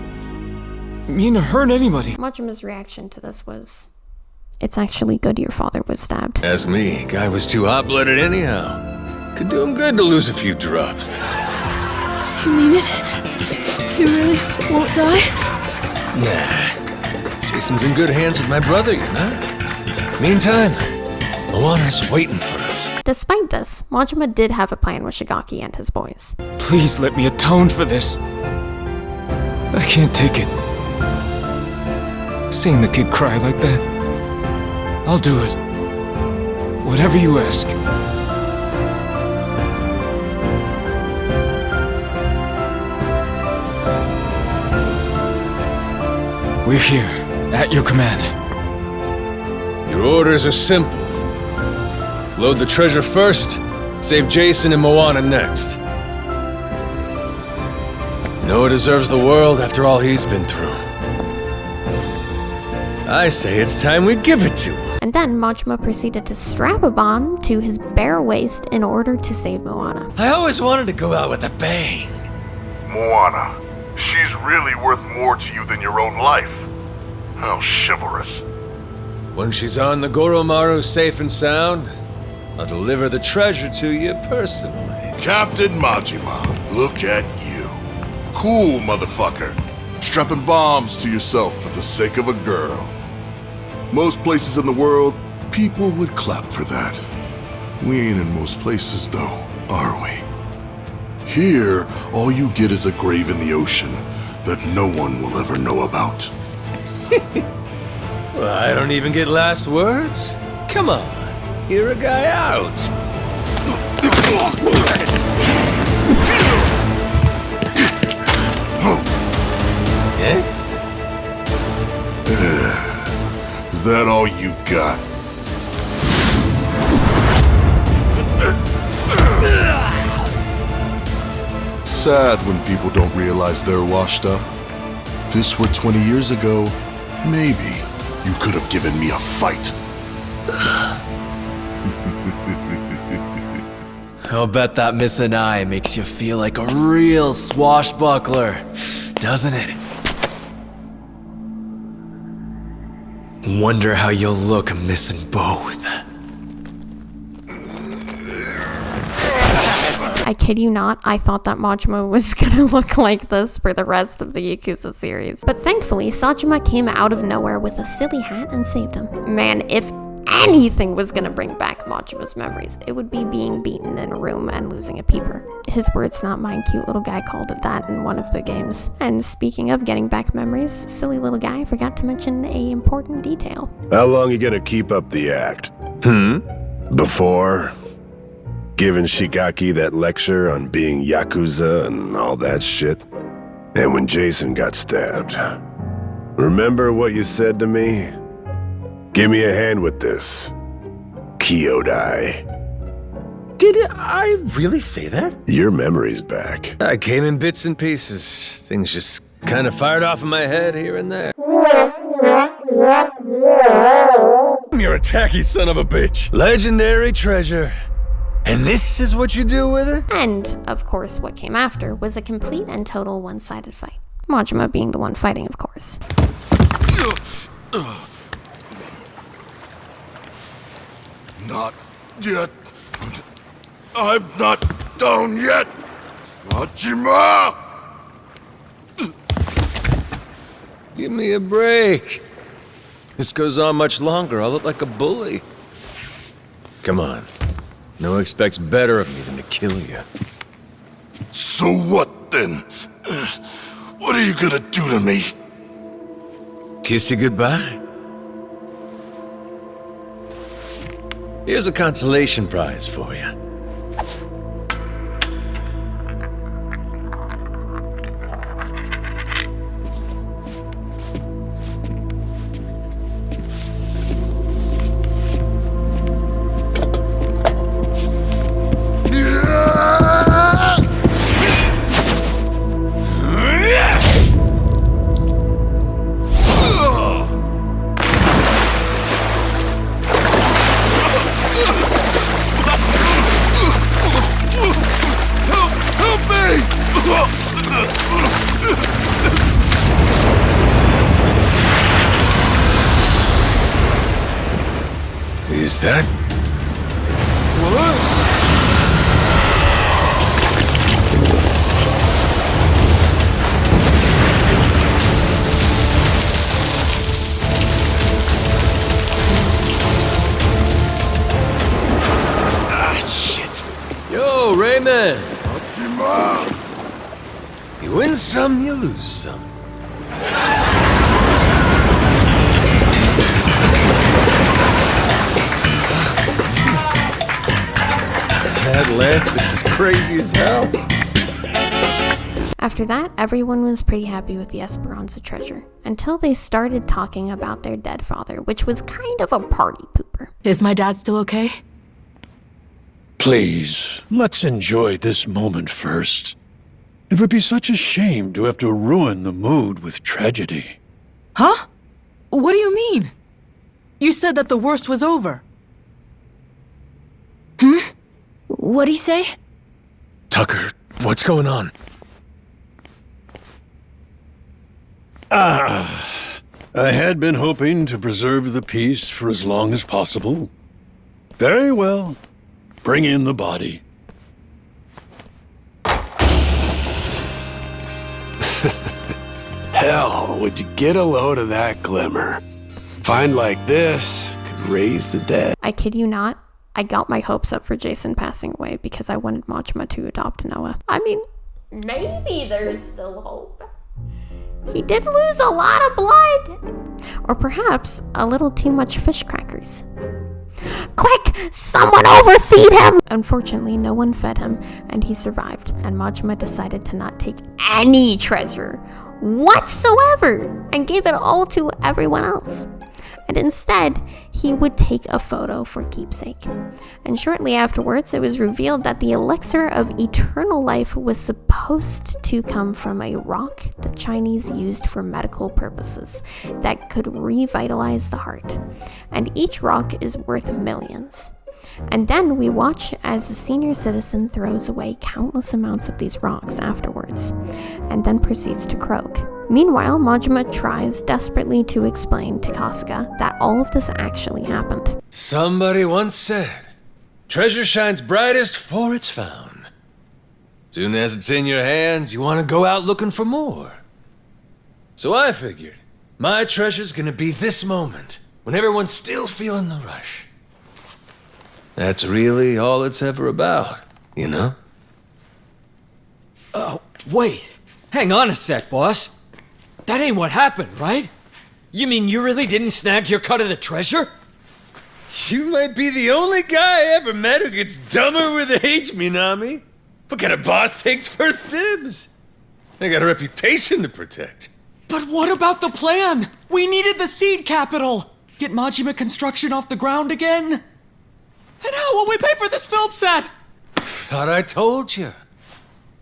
mean to hurt anybody. Majima's reaction to this was, "It's actually good your father was stabbed." Ask me, guy was too hot-blooded anyhow. Could do him good to lose a few drops. You mean it? He really won't die? Nah, Jason's in good hands with my brother, you know? Meantime, Moana's waiting for us. Despite this, Majima did have a plan with Shigaki and his boys. Please let me atone for this. I can't take it. Seeing the kid cry like that. I'll do it. Whatever you ask. We're here, at your command. Your orders are simple. Load the treasure first, save Jason and Moana next. Noah deserves the world after all he's been through. I say it's time we give it to him. And then Majima proceeded to strap a bomb to his bare waist in order to save Moana. I always wanted to go out with a bang. Moana, she's really worth more to you than your own life. How chivalrous. When she's on the Goromaru safe and sound, I'll deliver the treasure to you personally. Captain Majima, look at you. Cool, motherfucker. Strapping bombs to yourself for the sake of a girl. Most places in the world, people would clap for that. We ain't in most places, though, are we? Here, all you get is a grave in the ocean that no one will ever know about. Well, I don't even get last words. Come on, hear a guy out. Eh? Is that all you got? Sad when people don't realize they're washed up. If this were 20 years ago, maybe you could have given me a fight. I'll bet that missing eye makes you feel like a real swashbuckler, doesn't it? Wonder how you'll look missing both. I kid you not, I thought that Majima was gonna look like this for the rest of the Yakuza series. But thankfully, Sajima came out of nowhere with a silly hat and saved him. Man, if anything was gonna bring back Majima's memories, it would be being beaten in a room and losing a peeper. His words, not mine, cute little guy called it that in one of the games. And speaking of getting back memories, silly little guy forgot to mention a important detail. How long you gonna keep up the act? Before giving Shigaki that lecture on being Yakuza and all that shit? And when Jason got stabbed. Remember what you said to me? Give me a hand with this, Kyodai. Did I really say that? Your memory's back. I came in bits and pieces. Things just kind of fired off in my head here and there. You're a tacky son of a bitch. Legendary treasure. And this is what you do with it? And, of course, what came after was a complete and total one-sided fight. Majima being the one fighting, of course. Not yet. I'm not down yet. Majima! Give me a break. This goes on much longer, I'll look like a bully. Come on. Noah expects better of me than to kill you. So what then? What are you gonna do to me? Kiss you goodbye? Here's a consolation prize for you. Is that... What? Yo, Rayman! You win some, you lose some. Atlantis is crazy as hell. After that, everyone was pretty happy with the Esperanza treasure, until they started talking about their dead father, which was kind of a party pooper. Is my dad still okay? Please, let's enjoy this moment first. It would be such a shame to have to ruin the mood with tragedy. Huh? What do you mean? You said that the worst was over. What'd he say? Tucker, what's going on? I had been hoping to preserve the peace for as long as possible. Very well. Bring in the body. Hell, would you get a load of that glimmer? Find like this could raise the dead. I kid you not, I got my hopes up for Jason passing away because I wanted Majima to adopt Noah. I mean, maybe there's still hope. He did lose a lot of blood. Or perhaps a little too much fish crackers. Quick! Someone overfeed him! Unfortunately, no one fed him, and he survived, and Majima decided to not take any treasure whatsoever and gave it all to everyone else. And instead, he would take a photo for keepsake. And shortly afterwards, it was revealed that the elixir of eternal life was supposed to come from a rock the Chinese used for medical purposes that could revitalize the heart. And each rock is worth millions. And then we watch as a senior citizen throws away countless amounts of these rocks afterwards, and then proceeds to croak. Meanwhile, Majima tries desperately to explain to Kasuga that all of this actually happened. Somebody once said, treasure shines brightest for it's found. Soon as it's in your hands, you want to go out looking for more. So I figured, my treasure's gonna be this moment, when everyone's still feeling the rush. That's really all it's ever about, you know? Wait. Hang on a sec, boss. That ain't what happened, right? You mean you really didn't snag your cut of the treasure? You might be the only guy I ever met who gets dumber with age, Minami. What kind of boss takes first dibs? I got a reputation to protect. But what about the plan? We needed the seed capital. Get Majima construction off the ground again? And how will we pay for this film set? Thought I told you.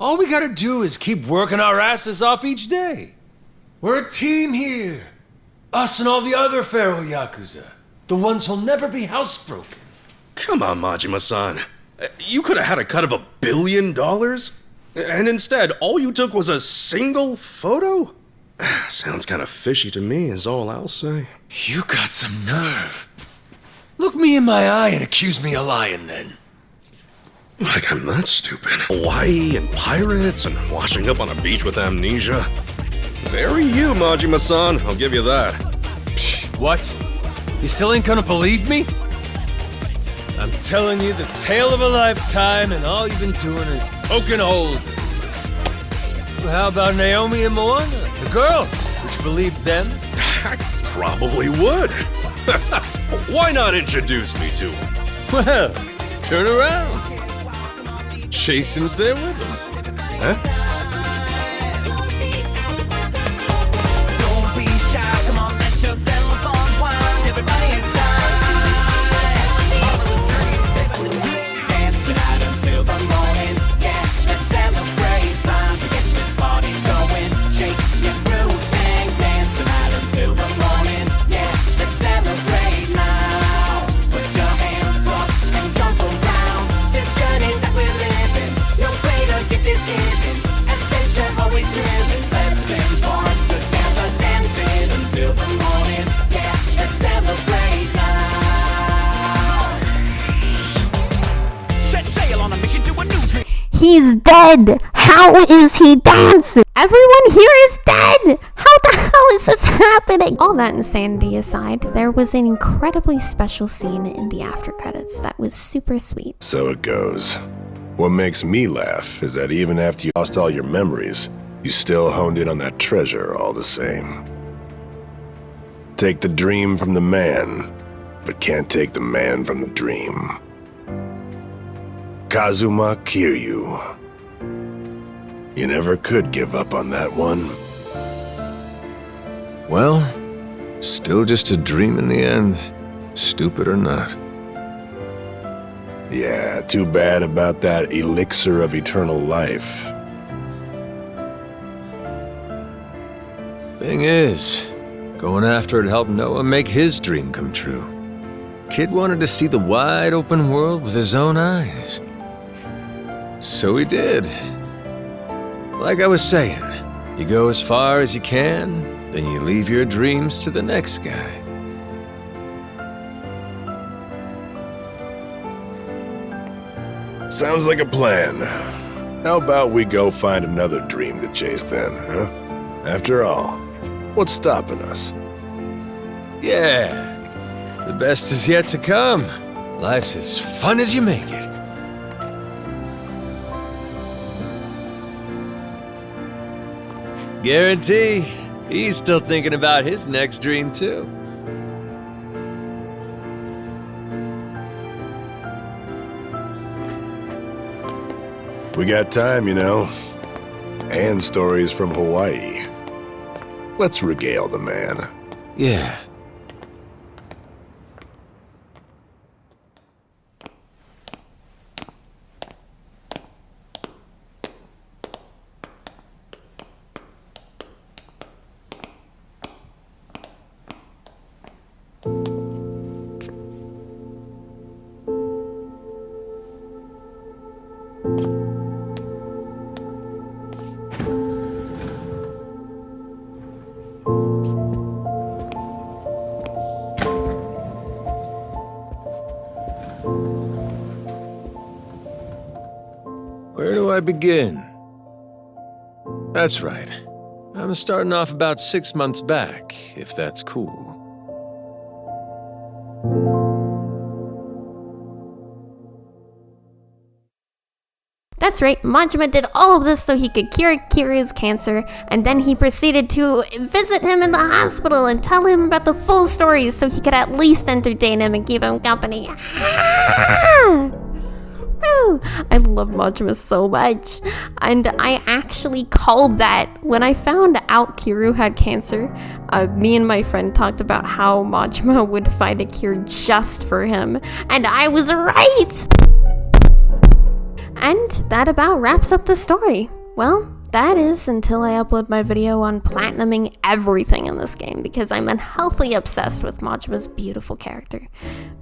All we gotta do is keep working our asses off each day. We're a team here. Us and all the other Pharaoh Yakuza. The ones who'll never be housebroken. Come on, Majima-san. You could have had a cut of $1 billion? And instead, all you took was a single photo? Sounds kind of fishy to me, is all I'll say. You got some nerve. Look me in my eye and accuse me of lying, then. Like I'm that stupid. Hawaii and pirates and washing up on a beach with amnesia. Very you, Majima-san, I'll give you that. Psh, what? You still ain't gonna believe me? I'm telling you the tale of a lifetime, and all you've been doing is poking holes in it. Well, how about Naomi and Moana? The girls, would you believe them? I probably would. Why not introduce me to them? Well, turn around. Jason's there with them. Huh? He's dead! How is he dancing? Everyone here is dead! How the hell is this happening? All that insanity aside, there was an incredibly special scene in the after credits that was super sweet. So it goes. What makes me laugh is that even after you lost all your memories, you still honed in on that treasure all the same. Take the dream from the man, but can't take the man from the dream. Kazuma Kiryu. You never could give up on that one. Well, still just a dream in the end, stupid or not. Yeah, too bad about that elixir of eternal life. Thing is, going after it helped Noah make his dream come true. Kid wanted to see the wide open world with his own eyes. So he did. Like I was saying, you go as far as you can, then you leave your dreams to the next guy. Sounds like a plan. How about we go find another dream to chase then, huh? After all, what's stopping us? Yeah, the best is yet to come. Life's as fun as you make it. Guarantee he's still thinking about his next dream too. We got time, you know. And stories from Hawaii. Let's regale the man. Yeah. Where do I begin? That's right. I'm starting off about 6 months back, if that's cool. That's right, Majima did all of this so he could cure Kiryu's cancer, and then he proceeded to visit him in the hospital and tell him about the full story so he could at least entertain him and keep him company. I love Majima so much, and I actually called that. When I found out Kiryu had cancer, me and my friend talked about how Majima would find a cure just for him, and I was right! And that about wraps up the story. Well, that is until I upload my video on platinuming everything in this game, because I'm unhealthily obsessed with Majima's beautiful character.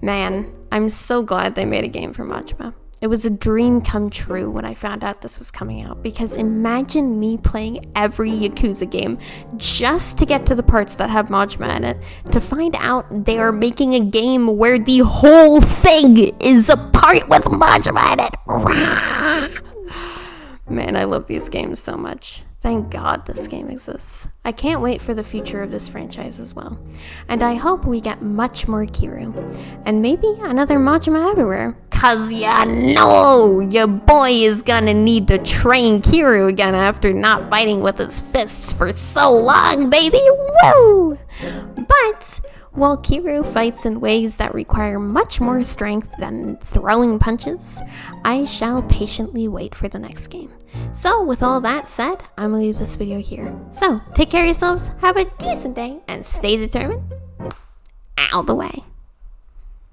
Man, I'm so glad they made a game for Majima. It was a dream come true when I found out this was coming out, because imagine me playing every Yakuza game just to get to the parts that have Majima in it, to find out they are making a game where the whole thing is a part with Majima in it. Man, I love these games so much. Thank God this game exists. I can't wait for the future of this franchise as well. And I hope we get much more Kiryu. And maybe another Majima everywhere. Cause ya know your boy is gonna need to train Kiryu again after not fighting with his fists for so long, baby! Woo! But while Kiryu fights in ways that require much more strength than throwing punches, I shall patiently wait for the next game. So with all that said, I'm gonna leave this video here. So take care of yourselves, have a decent day, and stay determined. Out the way.